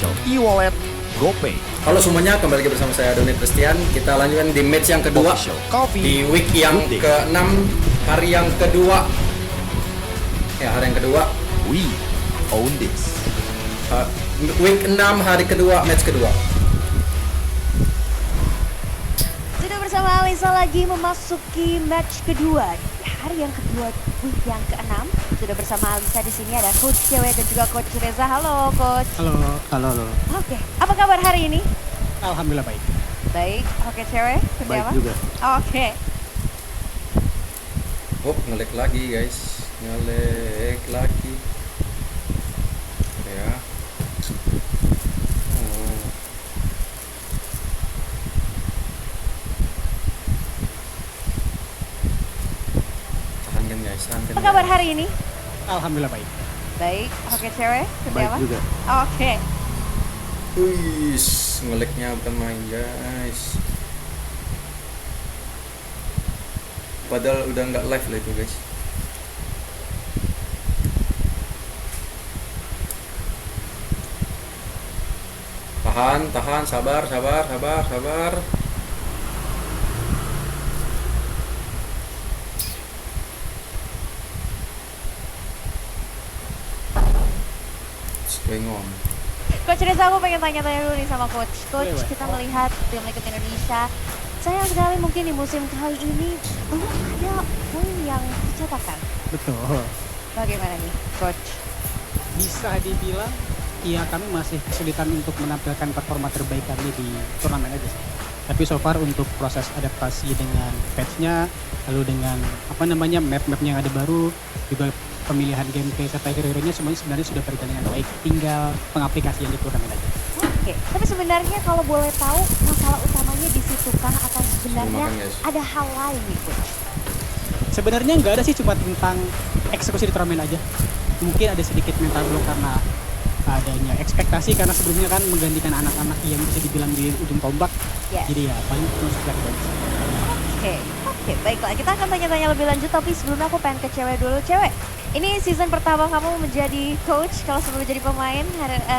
Official e-wallet GoPay. Halo semuanya, kembali lagi bersama saya Doni Christian. Kita lanjutkan di match yang kedua Official Coffee di week yang ke-6, hari yang kedua. Ya, hari yang kedua. We own this. Week 6 hari kedua, match kedua. Sudah bersama Alisa lagi memasuki match kedua. Di hari yang kedua, week yang ke-6. Sudah bersama Alisa di sini ada Coach Cewek dan juga Coach Reza. Halo Coach. Halo. Oke, apa kabar hari ini? Alhamdulillah baik. Baik. Oke Cewek, seperti Baik apa? juga. Oke. Nge-lag lagi guys. Nge-lag lagi. Ya. Tahankan guys, tahankan. Apa kabar hari ini? Alhamdulillah baik. Baik. Oke Cewek, seperti Baik apa? juga. Oke. Wih, nge-lagnya bukan main guys. Padahal udah nggak live lah itu guys. Tahan, sabar. What's going on? Coach Reza, aku pengen tanya-tanya dulu nih sama Coach. Coach, Boleh, kita melihat tim Liquid Indonesia. Sayang sekali mungkin di musim kali ini belum ada poin yang dicetakkan. Betul. Bagaimana nih, Coach? Bisa dibilang ya kami masih kesulitan untuk menampilkan performa terbaik kami di turnamen aja. Tapi so far untuk proses adaptasi dengan patch-nya, lalu dengan map-mapnya yang ada baru, juga pemilihan gameplay serta hero-heronya semuanya sebenarnya sudah berjalan dengan baik. Tinggal pengaplikasian di turnamen aja. Oke, tapi sebenarnya kalau boleh tahu masalah utamanya di situ kah atau sebenarnya Makan, guys. ada hal lain nih, Coach? Sebenarnya nggak ada sih, cuma tentang eksekusi di turnamen aja. Mungkin ada sedikit mental block karena adanya ekspektasi, karena sebelumnya kan menggantikan anak-anak yang bisa dibilang di ujung tombak. Yes. Jadi ya paling cuma sekitar itu aja. Oke, baiklah. Kita akan tanya-tanya lebih lanjut, tapi sebelumnya aku pengen ke Cewek dulu. Cewek, ini season pertama kamu menjadi coach. Kalau sebelum jadi pemain,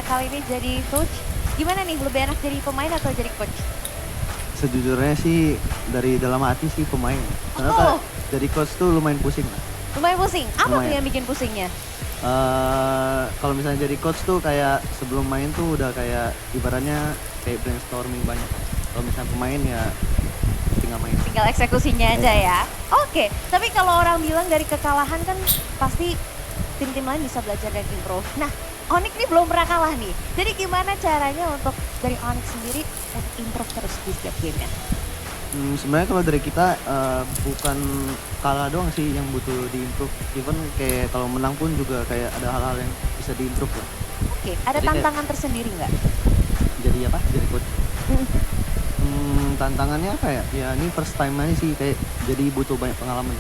kali ini jadi coach. Gimana nih, lebih enak jadi pemain atau jadi coach? Sejujurnya sih dari dalam hati sih pemain. Karena Oh. jadi coach tuh lumayan pusing lah. Lumayan pusing. Apa tuh Lumayan. yang bikin pusingnya? Kalau misalnya jadi coach tuh kayak sebelum main tuh udah kayak ibaratnya kayak brainstorming banyak. Kalau misalnya pemain ya tinggal main. Tinggal eksekusinya aja ya. Oke, tapi kalau orang bilang dari kekalahan kan pasti tim-tim lain bisa belajar dan improve. Nah, Onyx ini belum pernah kalah nih. Jadi gimana caranya untuk dari Onyx sendiri untuk improve terus di setiap gamenya? Sebenarnya kalau dari kita bukan kalah doang sih yang butuh diimprove. Even kayak kalau menang pun juga kayak ada hal-hal yang bisa diimprove lah. Oke, ada Jadi kayak- tantangan tersendiri nggak? Jadi apa? Jadi coach. Tantangannya apa ya? Ya ini first time aja sih, kayak jadi butuh banyak pengalaman.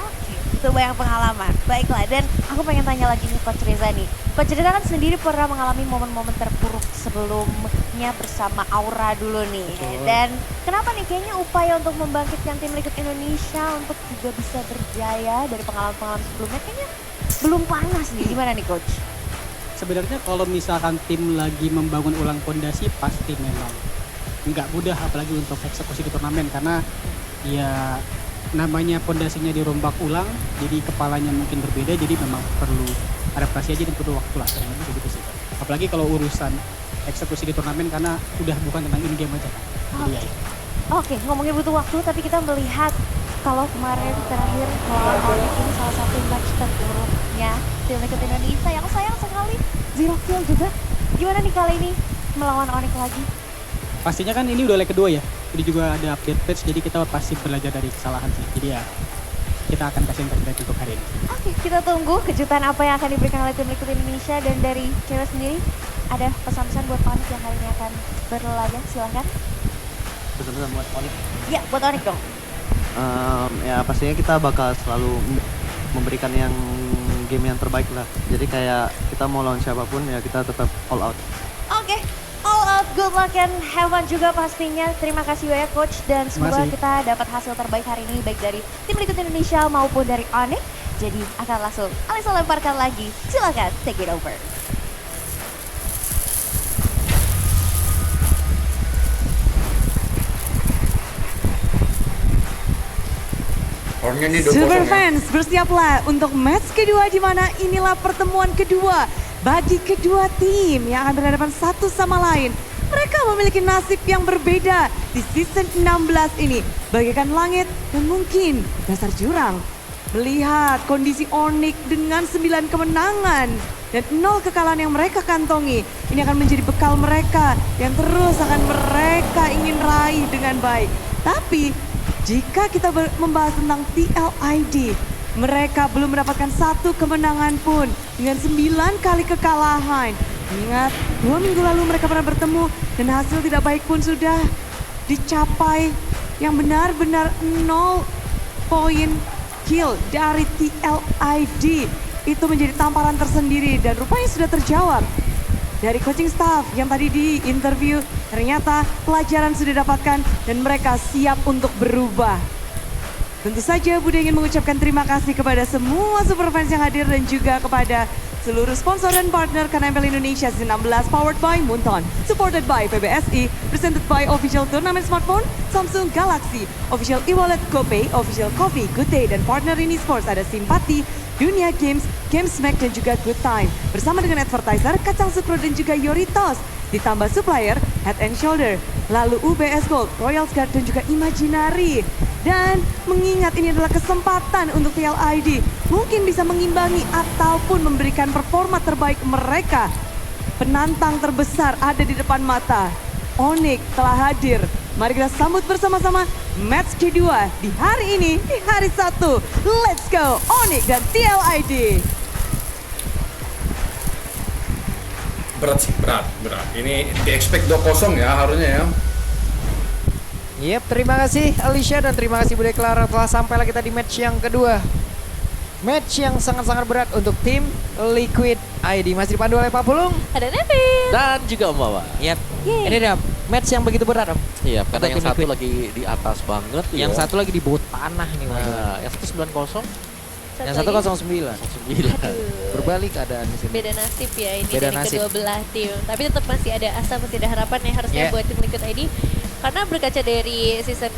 Oke, itu banyak pengalaman. Baiklah, dan aku pengen tanya lagi nih Coach Reza nih. Coach Reza kan sendiri pernah mengalami momen-momen terpuruk sebelumnya bersama Aura dulu nih. Betul. Dan kenapa nih kayaknya upaya untuk membangkitkan tim Liquid Indonesia untuk juga bisa berjaya dari pengalaman-pengalaman sebelumnya kayaknya belum panas nih. Gimana nih Coach? Sebenarnya kalau misalkan tim lagi membangun ulang fondasi pasti memang nggak mudah, apalagi untuk eksekusi di turnamen, karena ya namanya fondasinya dirombak ulang, jadi kepalanya mungkin berbeda, jadi memang perlu adaptasi aja dan perlu waktu lah, kurang lebih begitu sih. Apalagi kalau urusan eksekusi di turnamen karena udah bukan tentang in game aja kan. Jadi ya, Oke, ngomongin butuh waktu, tapi kita melihat kalau kemarin terakhir melawan Onyx ini salah satu match terburuknya tim Liquid Indonesia yang sayang sekali zero kill juga. Gimana nih kali ini melawan Onyx lagi? pastinya kan ini udah leg kedua ya, jadi juga ada update patch, jadi kita pasti belajar dari kesalahan sih. Jadi ya kita akan kasih yang terbaik untuk hari ini. Oke, kita tunggu kejutan apa yang akan diberikan oleh tim Liquid Indonesia. Dan dari Cewek sendiri, ada pesan-pesan buat Onyx yang hari ini akan berlaga? Silahkan. Pesan-pesan buat Onyx. Ya, buat Onyx dong. Ya pastinya kita bakal selalu memberikan yang game yang terbaik lah. Jadi kayak kita mau lawan siapapun ya kita tetap all out. Oke, all out, good luck and have fun juga pastinya. Terima kasih banyak Coach, dan semoga kasih. kita dapat hasil terbaik hari ini baik dari tim Liquid Indonesia maupun dari Onyx. Jadi akan langsung Alisa lemparkan lagi. Silakan take it over. Skornya nih 2-0 Super ya. fans bersiaplah untuk match kedua di mana inilah pertemuan kedua bagi kedua tim yang akan berhadapan satu sama lain. Mereka memiliki nasib yang berbeda di season 16 ini, bagaikan langit dan mungkin dasar jurang. Melihat kondisi Onyx dengan 9 kemenangan dan 0 kekalahan yang mereka kantongi, ini akan menjadi bekal mereka yang terus akan mereka ingin raih dengan baik. Tapi jika kita membahas tentang TLID, mereka belum mendapatkan 1 kemenangan pun dengan 9 kali kekalahan. Ingat, 2 minggu lalu mereka pernah bertemu dan hasil tidak baik pun sudah dicapai yang benar-benar 0 poin kill dari TLID. Itu menjadi tamparan tersendiri dan rupanya sudah terjawab. Dari coaching staff yang tadi di interview, ternyata pelajaran sudah didapatkan dan mereka siap untuk berubah. Tentu saja Budi ingin mengucapkan terima kasih kepada semua super fans yang hadir dan juga kepada seluruh sponsor dan partner KNMPL Indonesia Season 16 powered by Munton, supported by PBSI, presented by Official Turnamen Smartphone, Samsung Galaxy, Official e-wallet GoPay, Official Coffee, Good Day, dan partner ini sports ada Simpati, Dunia Games, GameSmack, dan juga Good Time. Bersama dengan advertiser Kacang Sukro dan juga Yoritos. Ditambah supplier Head and Shoulder, lalu UBS Gold, Royal Guard, dan juga Imaginary. Dan mengingat ini adalah kesempatan untuk TLID mungkin bisa mengimbangi ataupun memberikan performa terbaik mereka. Penantang terbesar ada di depan mata. Onyx telah hadir. Mari kita sambut bersama-sama match kedua di hari ini, di hari 1. Let's go Onyx dan TLID. Berat sih, berat. Ini di-expect 2-0 ya harusnya ya. Yep, terima kasih Alicia dan terima kasih Bude Clara telah sampailah kita di match yang kedua. Match yang sangat-sangat berat untuk tim Liquid ID. Masih dipandu oleh Pak Pulung. Ada Nevin. Dan juga Om Wawa. Yep, Yeay. ini dia match yang begitu berat Om. Iya, karena Untuk yang tim satu Liquid. lagi di atas banget. Yang ya. satu lagi di bawah tanah nih Mas. Nah, yang satu 9-0, Yang satu 09. 9. Berbalik keadaan di sini. Beda nasib ya ini Beda dari nasib. kedua belah tim. Tapi tetap masih ada asa, masih ada harapan ya harusnya Yeah. buat tim Liquid ID. Karena berkaca dari season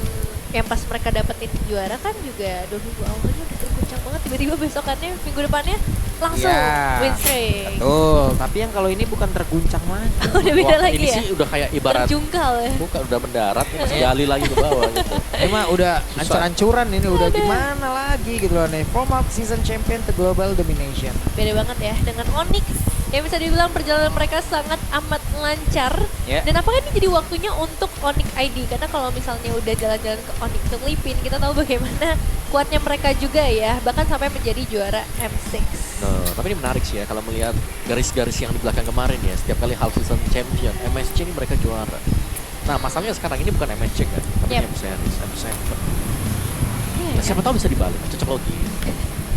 yang pas mereka dapetin juara kan juga 2 minggu awalnya udah terguncang banget. Tiba-tiba besokannya, minggu depannya langsung Ya, win streak. Betul, tapi yang kalau ini bukan terguncang lagi. Udah beda Wah, lagi ini ya? sih udah kayak ibarat Terjungkal ya? bukan udah mendarat, ini masih gali lagi ke bawah gitu. Ini mah udah ancur-ancuran ini udah gimana lagi gitu loh nih. From up season champion to global domination. Beda banget ya dengan Onyx yang bisa dibilang perjalanan mereka sangat amat lancar. Ya. Dan apakah ini jadi waktunya untuk Onyx ID? Karena kalau misalnya udah jalan-jalan ke Onyx untuk Lipin, kita tahu bagaimana kuatnya mereka juga ya, bahkan sampai menjadi juara M6. Nah, tapi ini menarik sih ya kalau melihat garis-garis yang di belakang kemarin ya. Setiap kali half season champion, MSC ini mereka juara. Nah, masalahnya sekarang ini bukan MSC kan, tapi Yep. M-Series, M7. Iya, Nah, siapa tahu bisa dibalik, cocok logi.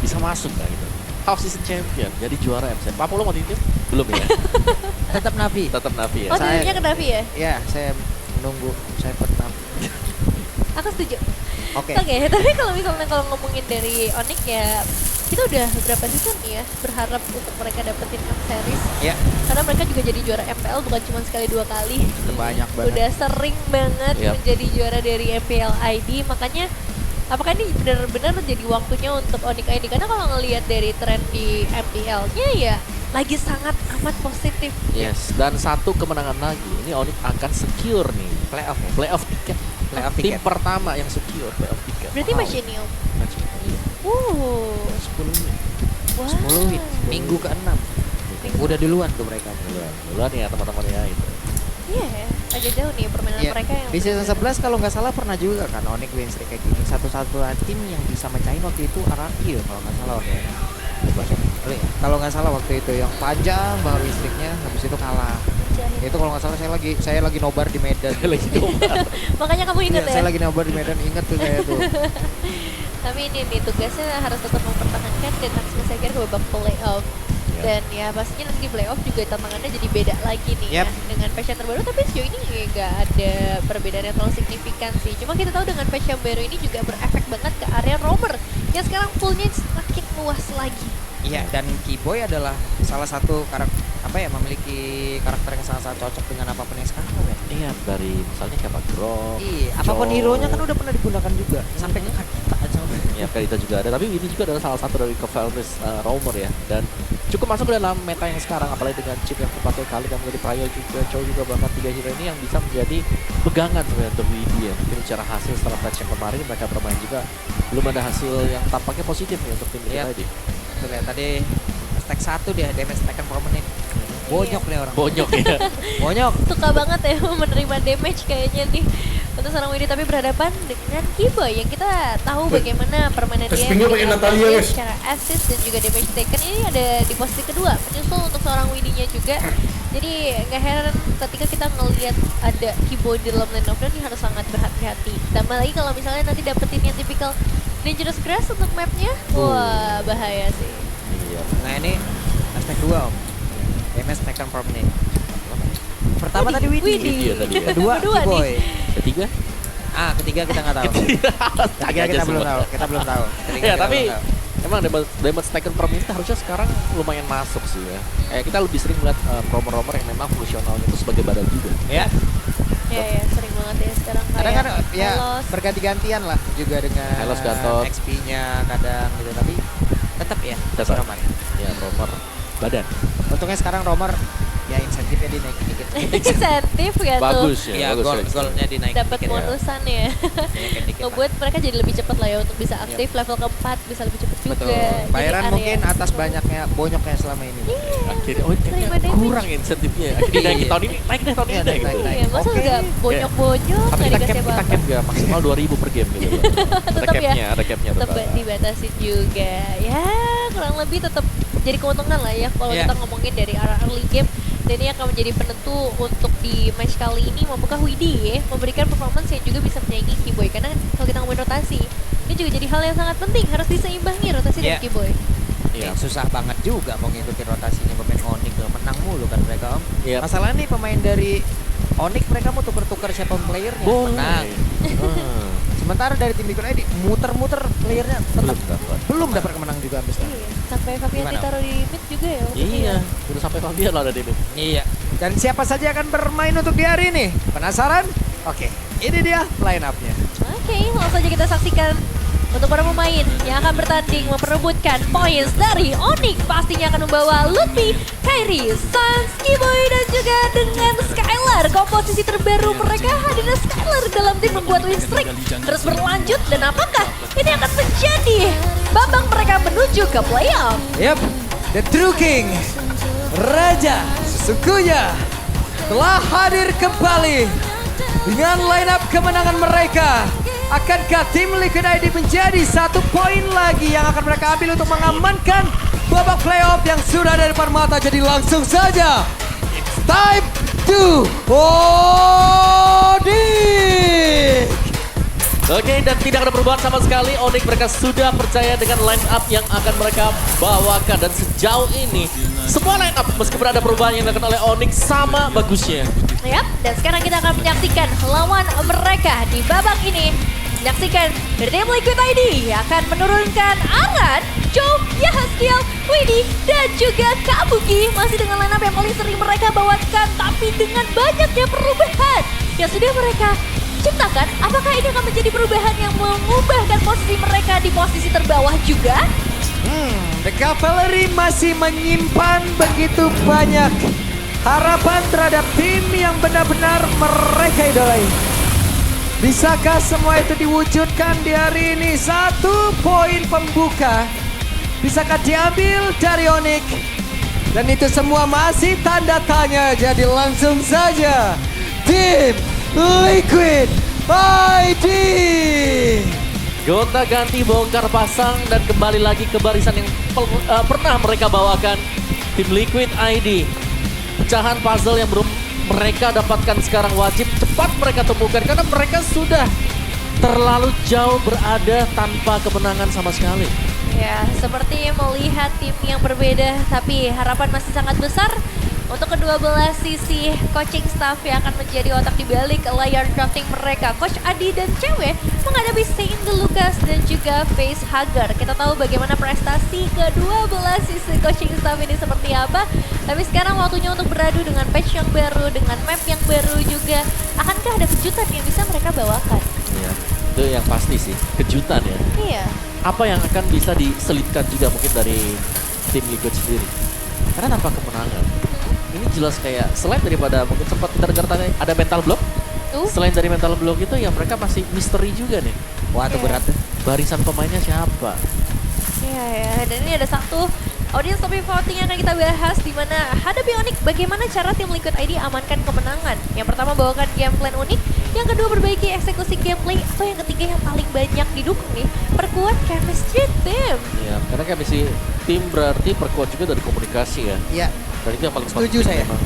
Bisa masuk kan gitu. Half season champion, jadi juara M7. Pak Polo waktu itu? Belum ya? Tetap Navi. Tetap Navi ya? Oh, Saya- dirinya ke Navi ya? Ya, saya menunggu saya pernah. Aku setuju. Oke. Oke, tapi kalau misalnya kalau ngomongin dari Onyx ya, kita udah beberapa season nih ya berharap untuk mereka dapetin M-Series. Ya, Karena mereka juga jadi juara MPL bukan cuma sekali 2 kali. banyak banget. Udah sering banget Yap. menjadi juara dari MPL ID, makanya apakah ini benar-benar jadi waktunya untuk Onyx ID? Karena kalau ngelihat dari tren di MPL-nya ya lagi sangat amat positif. Yes, dan satu kemenangan lagi. Ini Onyx akan secure nih Playoff. playoff tiket. Playoff Tim tiket. pertama yang secure playoff tiket. Berarti Wow. masih ini Om. Match ini. 10 win. Wah. 10 win. Minggu ke-6. Udah duluan tuh mereka. Duluan ya teman-teman ya itu. Iya ya, agak jauh nih permainan Iya. mereka yang Di season benar-benar- 11 kalau nggak salah pernah juga kan Onyx win streak kayak gini. Satu-satunya tim yang bisa mecahin waktu itu RRQ ya kalau nggak salah waktu itu. Kalau nggak salah waktu itu yang panjang banget win streaknya, habis itu kalah. Jahit. Itu kalau nggak salah saya lagi nobar di Medan. Lagi nobar. Makanya kamu ingat Iya, ya? saya lagi nobar di Medan, inget tuh saya tuh. Tapi ini nih tugasnya harus tetap mempertahankan dan harus mengejar ke babak playoff. Ya. Dan ya pastinya nanti di playoff juga tantangannya jadi beda lagi nih Yap. ya dengan patch yang terbaru. Tapi sejauh ini nggak ada perbedaan yang terlalu signifikan sih. Cuma kita tahu dengan patch yang baru ini juga berefek banget ke area roamer yang sekarang poolnya semakin luas lagi. Iya, dan Keyboy adalah salah satu memiliki karakter yang sangat cocok dengan apapun yang sekarang ya. Iya, dari misalnya kayak Grok. Iya, apapun Joe. hero-nya kan udah pernah digunakan juga sampai ke Kakita aja. Ya, Kadita juga ada, tapi ini juga adalah salah satu dari Cavalry's roamer ya. Dan cukup masuk ke dalam meta yang sekarang, apalagi dengan chip yang terpakai kali kan menjadi Prayo juga, Chow juga, bahkan 3 hero ini yang bisa menjadi pegangan sebenarnya untuk WD ya. Mungkin secara hasil setelah patch yang kemarin mereka bermain juga belum ada hasil yang tampaknya positif nih untuk tim kita ini. Tuh lihat tadi stack 1 dia, damage taken per menit. Bonyok nih orang. Bonyok ya. Bonyok. Suka banget ya menerima damage kayaknya nih untuk seorang Windy, tapi berhadapan dengan Kiboy yang kita tahu bagaimana permainan dia Spinnya pakai Natalia, guys. secara assist dan juga damage taken. Ini ada di posisi kedua, menyusul untuk seorang Windy-nya juga. Jadi nggak heran ketika kita ngelihat ada Kiboy di dalam lane of lane, ini harus sangat berhati-hati. Tambah lagi kalau misalnya nanti dapetin yang tipikal dangerous grass untuk mapnya, wah bahaya sih. Iya. Nah ini hashtag 2 om, damage taken per menit. Pertama tadi Windy, Widih ya tadi ya. kedua Kiboy. Ketiga? Ketiga kita nggak tahu. Ketiga kita belum tahu, kita belum tahu. Ketiga Ya, kita tapi belum tahu. emang damage taken per minute harusnya sekarang lumayan masuk sih ya. Kita lebih sering melihat romer-romer yang memang fungsionalnya itu sebagai badal juga. Ya, Ya sering banget ya sekarang kadang kayak kan ya Helos. berganti-gantian lah juga dengan Helos, Gatot. XP-nya kadang gitu, tapi tetap ya Tetap. Romer. Ya, romer badan. Untungnya sekarang Romer ya insentifnya dinaikin dikit. Insentif ya tuh. Bagus ya, Ya bagus. golnya dinaikin Dapat dikit. bonusan ya. Dinaikin dikit lah. Ngebuat mereka jadi lebih cepat lah ya untuk bisa aktif level keempat, bisa lebih cepat juga. Betul. Jadi Bayaran area mungkin atas semua. banyaknya bonyoknya selama ini. Akhirnya, terima kayaknya damage. kurang insentifnya. Akhirnya naikin tahun ini, naik deh tahun ini Iya, deh. naik, Gitu. naik. Iya, masa Oke. udah bonyok-bonyok Tapi nggak kita dikasih cap apa-apa. gak maksimal 2.000 per game gitu. Ada Tetap ya? capnya, ada capnya Tetap tetap. dibatasin juga. Ya kurang lebih tetap jadi keuntungan lah ya kalau Iya. kita ngomongin dari arah early game. Dan ini akan menjadi penentu untuk di match kali ini, mampukah Widih ya memberikan performance yang juga bisa menyaingi Kiboy. Karena kalau kita ngomongin rotasi, ini juga jadi hal yang sangat penting, harus diseimbangi rotasi Iya. dari Kiboy. Iya. Susah banget juga mau ngikutin rotasinya pemain Onyx, menang mulu kan mereka om. Iya. Masalah nih pemain dari Onyx mereka mau tuker-tuker siapa playernya, menang. Hmm. Sementara dari tim Liquid ID muter-muter playernya tetap belum dapat kemenang juga sampai sekarang. Iya. Sampai Fabian Gimana? ditaruh di mid juga ya. waktu itu Iya, ya. udah sampai Fabian lah ada di ini. Iya. Dan siapa saja akan bermain untuk di hari ini? Penasaran? Oke, ini dia line up-nya. Oke, langsung saja kita saksikan untuk para pemain yang akan bertanding memperebutkan poin dari Onyx. Pastinya akan membawa Lutfi, Kairi, Sans, Kiboy dan juga dengan Skylar. Komposisi terbaru mereka hadirnya Skylar dalam tim membuat win streak terus berlanjut. Dan apakah ini akan menjadi babak mereka menuju ke playoff? Yap, The True King, Raja Sukunya telah hadir kembali dengan line up kemenangan mereka. Akankah tim Liquid ID menjadi 1 poin lagi yang akan mereka ambil untuk mengamankan babak playoff yang sudah ada di depan mata? Jadi langsung saja, it's time to Onyx. Oke, dan tidak ada perubahan sama sekali. Onyx mereka sudah percaya dengan line up yang akan mereka bawakan. Dan sejauh ini, semua line up meskipun ada perubahan yang dilakukan oleh Onyx sama bagusnya. Yap, dan sekarang kita akan menyaksikan lawan mereka di babak ini. Menyaksikan dari tim Liquid ID yang akan menurunkan Aran, Joe, Yahaskiel, Widih, dan juga Kabuki. Masih dengan line up yang paling sering mereka bawakan, tapi dengan banyaknya perubahan yang sudah mereka ciptakan. Apakah ini akan menjadi perubahan yang mengubahkan posisi mereka di posisi terbawah juga? The Cavalry masih menyimpan begitu banyak harapan terhadap tim yang benar-benar mereka idolai. Bisakah semua itu diwujudkan di hari ini? 1 poin pembuka bisakah diambil dari Onyx? Dan itu semua masih tanda tanya. Jadi langsung saja tim Liquid ID. Gonta ganti bongkar pasang dan kembali lagi ke barisan yang pernah mereka bawakan. Tim Liquid ID. Pecahan puzzle yang belum mereka dapatkan sekarang wajib cepat mereka temukan. Karena mereka sudah terlalu jauh berada tanpa kemenangan sama sekali. Ya, seperti melihat tim yang berbeda, tapi harapan masih sangat besar untuk kedua belah sisi coaching staff yang akan menjadi otak di balik layar drafting mereka. Coach Adi dan Cewek menghadapi Saint Lucas dan juga Face Hagar. Kita tahu bagaimana prestasi kedua belah sisi coaching staff ini seperti apa. Tapi sekarang waktunya untuk beradu dengan patch yang baru, dengan map yang baru juga. Akankah ada kejutan yang bisa mereka bawakan? Ya. Itu yang pasti sih, kejutan ya. Iya. Apa yang akan bisa diselipkan juga mungkin dari tim Liquid sendiri? Karena tanpa kemenangan, ini jelas kayak selain daripada mungkin sempat kita dengar tadi ada mental block. Selain dari mental block itu ya mereka masih misteri juga nih. Wah, itu berat tuh. Barisan pemainnya siapa? Iya ya, dan ini ada satu audience topic voting yang akan kita bahas di mana hadapi Onyx, bagaimana cara tim Liquid ID amankan kemenangan. Yang pertama bawakan game plan unik, yang kedua perbaiki eksekusi gameplay, atau yang ketiga yang paling banyak didukung nih, perkuat chemistry tim. Ya, karena chemistry tim berarti perkuat juga dari komunikasi ya. Iya. Dan itu yang paling Setuju penting saya. memang.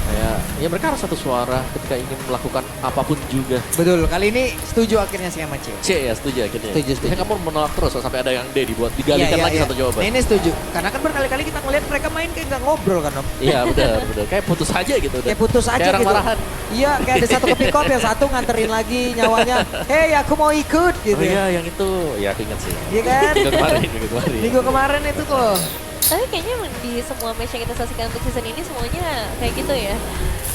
Kayak, ya mereka harus satu suara ketika ingin melakukan apapun juga. Betul, kali ini setuju akhirnya sih sama Cio. C ya, setuju akhirnya. Setuju. Biasanya kamu menolak terus sampai ada yang D dibuat, digalikan lagi satu jawaban. Nah, ini setuju, karena kan berkali-kali kita ngeliat mereka main kayak nggak ngobrol kan Om. Iya benar, kayak putus aja gitu. Kayak putus aja kayak orang gitu. marahan. Iya, kayak ada satu ke pick up, yang satu nganterin lagi nyawanya. Hei, aku mau ikut gitu. Oh iya, yang itu, ya aku ingat sih. Iya kan? Minggu kemarin. Minggu kemarin itu tuh. Tapi kayaknya di semua match yang kita saksikan untuk season ini semuanya kayak gitu ya.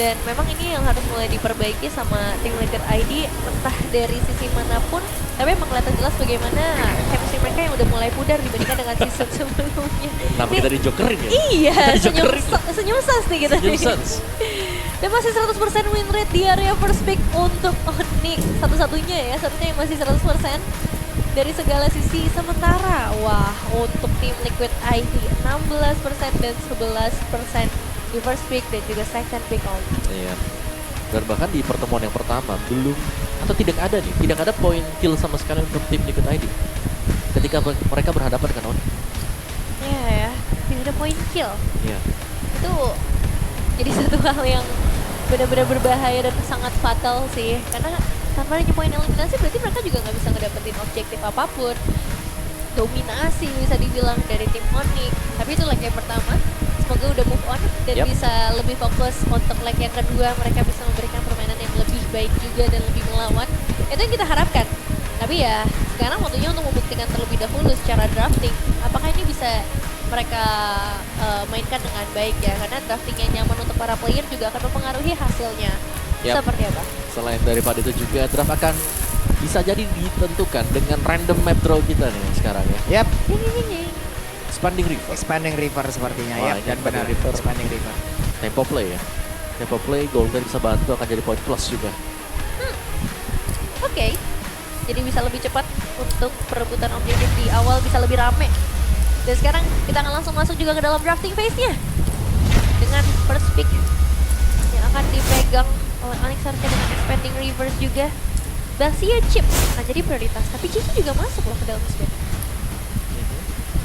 Dan memang ini yang harus mulai diperbaiki sama tim Liquid ID, entah dari sisi manapun. Tapi emang kelihatan jelas bagaimana chemistry mereka yang udah mulai pudar dibandingkan dengan season sebelumnya. Kenapa kita dijokerin ya? Iya, senyum, Dijokerin. senyum sans nih kita. Senyum sans. Dan masih 100% win rate di area first pick untuk Onyx. Satu-satunya ya, satunya yang masih 100% dari segala sisi. Sementara, wah untuk tim Liquid ID 16% dan 11% di first pick dan juga second pick only. Iya. Dan bahkan di pertemuan yang pertama belum atau tidak ada nih, tidak ada poin kill sama sekali untuk tim Liquid ID ketika mereka berhadapan dengan Onyx. Iya ya, tidak ada point kill. Iya. Itu jadi satu hal yang benar-benar berbahaya dan sangat fatal sih. Karena tanpa adanya poin eliminasi berarti mereka juga nggak bisa ngedapetin objektif apapun. Dominasi bisa dibilang dari tim Onyx. Tapi itu leg yang pertama. Semoga udah move on dan bisa lebih fokus untuk leg yang kedua. Mereka bisa memberikan permainan yang lebih baik juga dan lebih melawan. Itu yang kita harapkan. Tapi ya sekarang waktunya untuk membuktikan terlebih dahulu secara drafting. Apakah ini bisa mereka mainkan dengan baik ya. Karena drafting yang nyaman untuk para player juga akan mempengaruhi hasilnya. Seperti apa? Selain daripada itu juga draft akan bisa jadi ditentukan dengan random map draw kita nih sekarang ya. Yap. Expanding River. Expanding River sepertinya. Wah, Yap, ini dan benar Expanding River. Expanding River. Tempo play ya. Tempo play Golden bisa bantu akan jadi point plus juga. Oke. Jadi bisa lebih cepat untuk perebutan objektif di awal, bisa lebih rame. Dan sekarang kita akan langsung masuk juga ke dalam drafting phase-nya. Dengan first pick yang akan dipegang oleh Onyx harusnya dengan Expanding Rivers juga. Basia Chip akan jadi prioritas, tapi Cici juga masuk loh ke dalam squad.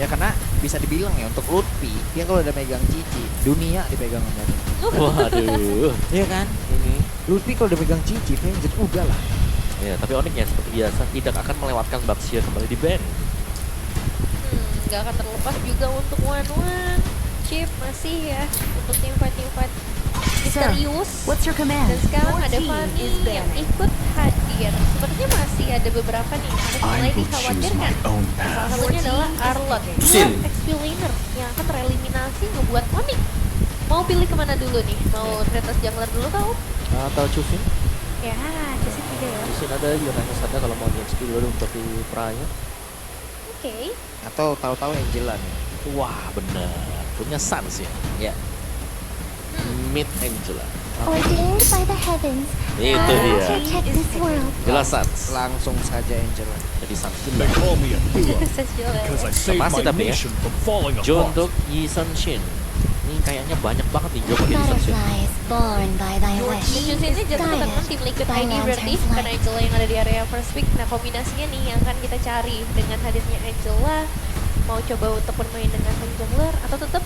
Ya karena bisa dibilang ya untuk Lutfi, dia kalau udah megang Cici, dunia dipegang sama dia. Waduh. Iya kan? Ini. Lutfi kalau udah megang Cici, Vengeance udah lah. Ya, tapi Onyx ya seperti biasa tidak akan melewatkan Baxia kembali di ban. Nggak akan terlepas juga untuk one-one. Chip masih ya untuk tim fight misterius. Dan sekarang ada Fanny yang ikut hadir. Sepertinya masih ada beberapa nih yang mulai dikhawatirkan. Salah satunya adalah Arlot, ex-villainer yang akan tereliminasi ngebuat Onyx. Mau pilih kemana dulu nih? Mau Tretas Jungler dulu kau? Atau Chufin? Ya, Chufin tidak ya. Chufin ada, Uranus ada kalau mau di XP dulu untuk di Praya. Oke. Atau tahu-tahu Angela nih. Wah, benar. Punya Sans ya? Ya. Mid Angela. Ordained by the heavens Itu dia. protect this world. Jelas Sans. Langsung saja Angela. Jadi Sans They call me a hero Sejauh because I saved Masih my tapi ya. nation from falling Jo apart. untuk Yi Sun Shin. Ini kayaknya banyak banget nih Jo pakai Yi Sun Shin. Butterflies born by thy wish. Jujur ini jatuh ke tangan tim Liquid ID berarti karena Angela yang ada di area first pick. Nah kombinasinya nih yang akan kita cari dengan hadirnya Angela. Mau coba untuk bermain dengan jungler atau tetap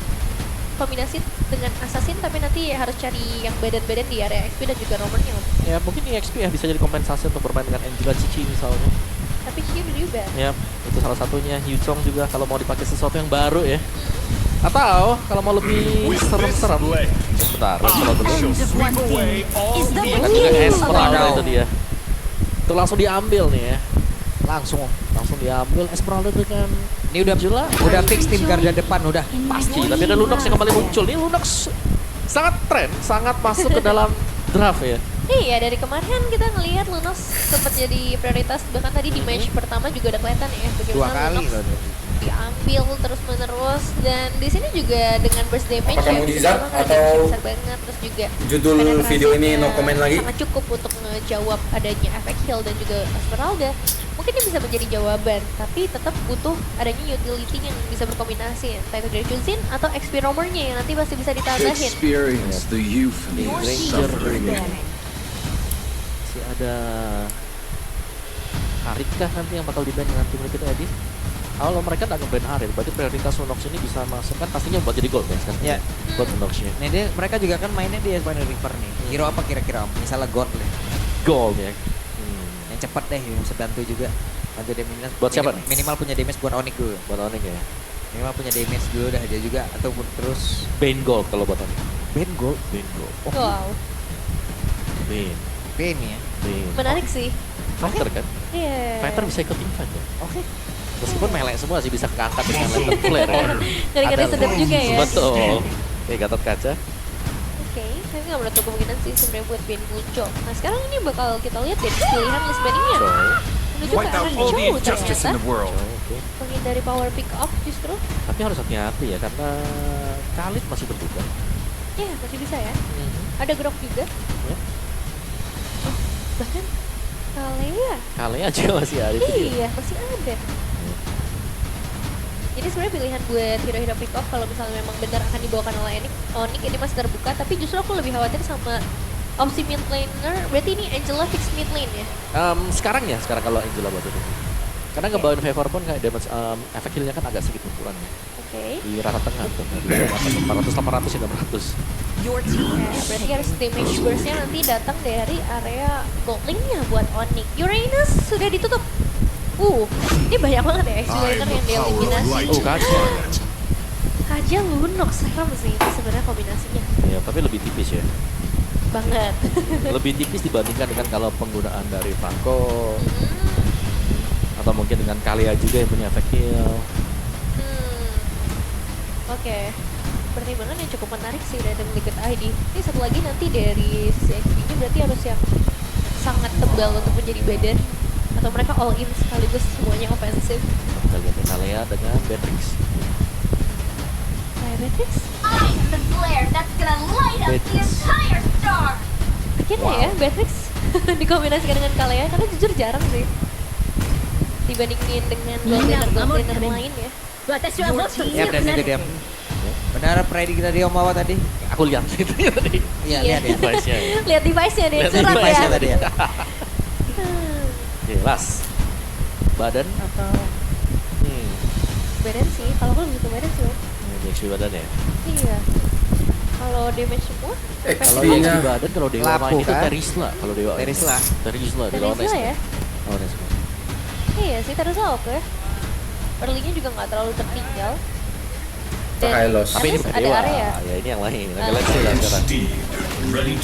kombinasi dengan assassin tapi nanti harus cari yang badan-badan di area XP dan juga romernya. Ya mungkin EXP ya bisa jadi kompensasi untuk bermain dengan Angela Cici misalnya. Tapi Cici udah diubah. Ya itu salah satunya. Hyunsong juga kalau mau dipakai sesuatu yang baru ya. Atau kalau mau lebih serem-serem. Sebentar, kalau dulu. Sweep away all Kan evil. juga Esmeralda itu dia. Itu langsung diambil nih ya. Langsung. Langsung diambil Esmeralda dengan Ini udah fix tim garda depan udah. pasti. Tapi ada Lunox yang kembali muncul. Ini Lunox sangat tren, sangat masuk ke dalam draft ya. Iya, dari kemarin kita ngelihat Lunox sempat jadi prioritas, bahkan tadi di match pertama juga udah kelihatan ya Dua bagaimana kali Lunox loh. diambil terus menerus, dan di sini juga dengan burst damage Apakah ya mujizat pertama kali atau besar banget, terus juga judul video ini no comment lagi? sangat cukup untuk ngejawab adanya efek heal dan juga Esmeralda. Mungkin ini bisa menjadi jawaban, tapi tetap butuh adanya utility yang bisa berkombinasi, entah itu dari Chunsin atau XP roamernya yang nanti masih bisa ditambahin. Experience the euphony of suffering. Masih ada Harit kah nanti yang bakal di-ban dengan tim kita Edi? Kalau mereka nggak nge-ban Harit, berarti prioritas Lunox ini bisa masuk kan pastinya buat jadi gold kan? Ya. Buat Lunoxnya. Nih mereka juga kan mainnya di Espanol River nih. Hero apa kira-kira Om? Misalnya God lah. Gold ya. Yang cepat deh, yang bisa bantu juga. Bantu damage. Buat siapa nih? Minimal punya damage buat Onyx dulu. Buat Onyx ya. Minimal punya damage dulu dah aja juga. Atau terus Bane gold kalau buat Onyx. Bane Gold. Bane gold. Oh, Wow, Bane. Bane ya. Bane. menarik sih. Fighter kan? Iya. Fighter bisa ikut invade ya. Oke. Meskipun melee semua sih bisa keangkat dengan lantern flare ya. Ngeri-ngeri sedap juga ya. Betul. Oke, Gatot Kaca. Oke, tapi nggak menutup kemungkinan sih sebenarnya buat Ben muncul. Nah sekarang ini bakal kita lihat dari pilihan list banningnya. Menuju ke Wipe arah out all the Joe injustice in ternyata. the world. Oke. Menghindari power pick up justru. Tapi harus hati-hati ya karena Khalid masih berduka. Ya masih bisa ya. Ada Grok juga. Ya. Oh, bahkan Kalea. Kalea juga masih ada itu dia. Iya, masih ada. Jadi sebenarnya pilihan buat hero-hero pick off kalau misalnya memang benar akan dibawakan oleh Onyx ini masih terbuka, tapi justru aku lebih khawatir sama opsi mid laner. Berarti ini Angela fix mid lane ya? Sekarang kalau Angela buat itu. Karena ngebawain favor pun kayak damage efek healnya kan agak sedikit berkurang ya. Oke. Di rata tengah tuh, di 400, 800 ya 600. Ya, berarti harus damage burst-nya nanti datang dari area gold lane-nya buat Onyx. Uranus sudah ditutup. Ini banyak banget ya X-Laner yang dieliminasi. Kaca. Kaja Lunox, serem sih itu sebenarnya kombinasinya. Ya, tapi lebih tipis ya. Banget. Lebih tipis dibandingkan dengan kalau penggunaan dari Franco. Atau mungkin dengan Kalea juga yang punya efek heal. Oke. Pertimbangan yang cukup menarik sih dari Liquid ID. Ini satu lagi nanti dari sisi XP-nya berarti harus yang sangat tebal untuk menjadi badan. Atau mereka all in sekaligus semuanya ofensif. Kita lihat Kalea dengan Beatrix. Kayak Beatrix? I am the flare that's gonna light up the entire star. Akhirnya ya Beatrix dikombinasikan dengan Kalea karena jujur jarang sih dibandingin dengan gold laner lain ya. Ya benar itu dia. Benar prediksi tadi Om Wawa tadi. Aku lihat itu tadi. Iya, lihat ya. Device-nya ya. Lihat device-nya deh, Lihat surat device-nya ya. tadi ya. Jelas. Badan atau Badan sih, kalau aku lebih ke badan sih Om. XP badan ya? Iya. Kalau damage semua, Kalau XP-nya XP badan kalau Dewa Lapu, main itu kan? Terisla kalau Dewa. Terisla. Terisla di lawan Terisla ya? Lawan Esma. Iya sih, Terisla oke. Early-nya juga nggak terlalu tertinggal. Hylos. Tapi ini At least bukan ada Dewa. area. Ya ini yang lain. Yang lain sih lah sekarang.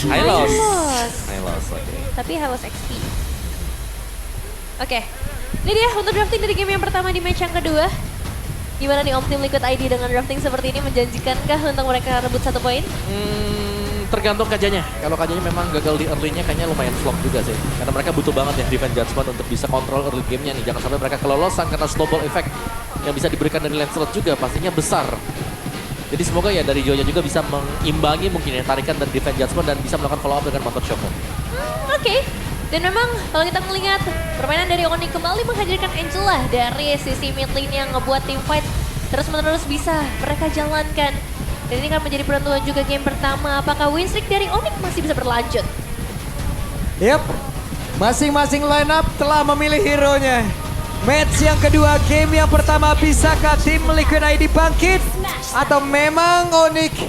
Hylos. Hylos, oke. Tapi Hylos XP. Oke. Ini dia untuk drafting dari game yang pertama di match yang kedua. Gimana nih Om tim Liquid ID dengan drafting seperti ini, menjanjikankah untuk mereka rebut 1 poin? Tergantung Kajanya. Kalau Kajanya memang gagal di early-nya kayaknya lumayan flop juga sih. Karena mereka butuh banget ya defense judgment untuk bisa kontrol early game-nya nih. Jangan sampai mereka kelolosan karena snowball effect yang bisa diberikan dari Lancelot juga pastinya besar. Jadi semoga ya dari Joya juga bisa mengimbangi mungkin ya tarikan dan defense judgment dan bisa melakukan follow up dengan Motor Shocker. Oke. Dan memang kalau kita melihat permainan dari Onyx kembali menghadirkan Angela dari sisi mid lane yang ngebuat tim fight terus-menerus bisa mereka jalankan. Dan ini kan menjadi penentuan juga game pertama. Apakah win streak dari Onyx masih bisa berlanjut? Yep, masing-masing lineup telah memilih hero-nya. Match yang kedua, game yang pertama, bisakah tim Liquid ID bangkit? Atau memang Onyx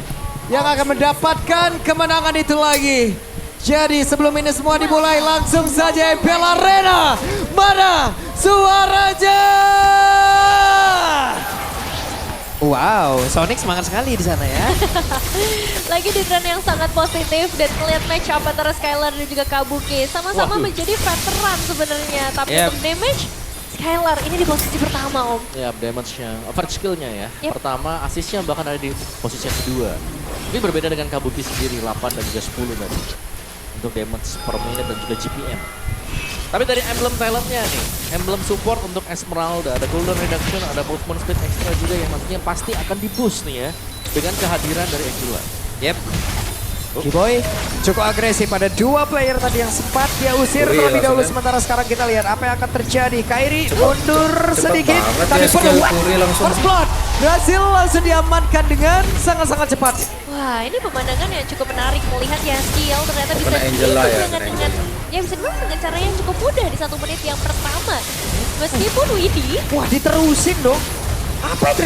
yang akan mendapatkan kemenangan itu lagi? Jadi sebelum ini semua dimulai, langsung saja MPL Arena. Mana suaranya? Wow, Sonic semangat sekali di sana ya. Lagi di trend yang sangat positif dan melihat match up antara Skylar dan juga Kabuki. Sama-sama menjadi veteran sebenarnya. Tapi untuk damage, Skylar ini di posisi pertama Om. Ya, damage-nya, first skill-nya ya. Yep. Pertama, assist-nya bahkan ada di posisi yang kedua. Ini berbeda dengan Kabuki sendiri, 8 dan juga 10 tadi. untuk damage per menit dan juga GPM. Tapi dari emblem talentnya nih, emblem support untuk Esmeralda, ada cooldown reduction, ada movement speed extra juga yang nantinya pasti akan di boost nih ya dengan kehadiran dari Angela. Yep. Kiboy cukup agresif, pada dua player tadi yang sempat dia usir terlebih dahulu, sementara sekarang kita lihat apa yang akan terjadi. Kairi mundur sedikit, tapi perlu first blood berhasil langsung diamankan dengan sangat-sangat cepat. Wah, ini pemandangan yang cukup menarik melihat ya, skill ternyata bisa Angela ya, dengan ya bisa dibilang dengan cara yang cukup mudah di 1 menit yang pertama. Meskipun Widi, wah diterusin dong. Apa itu?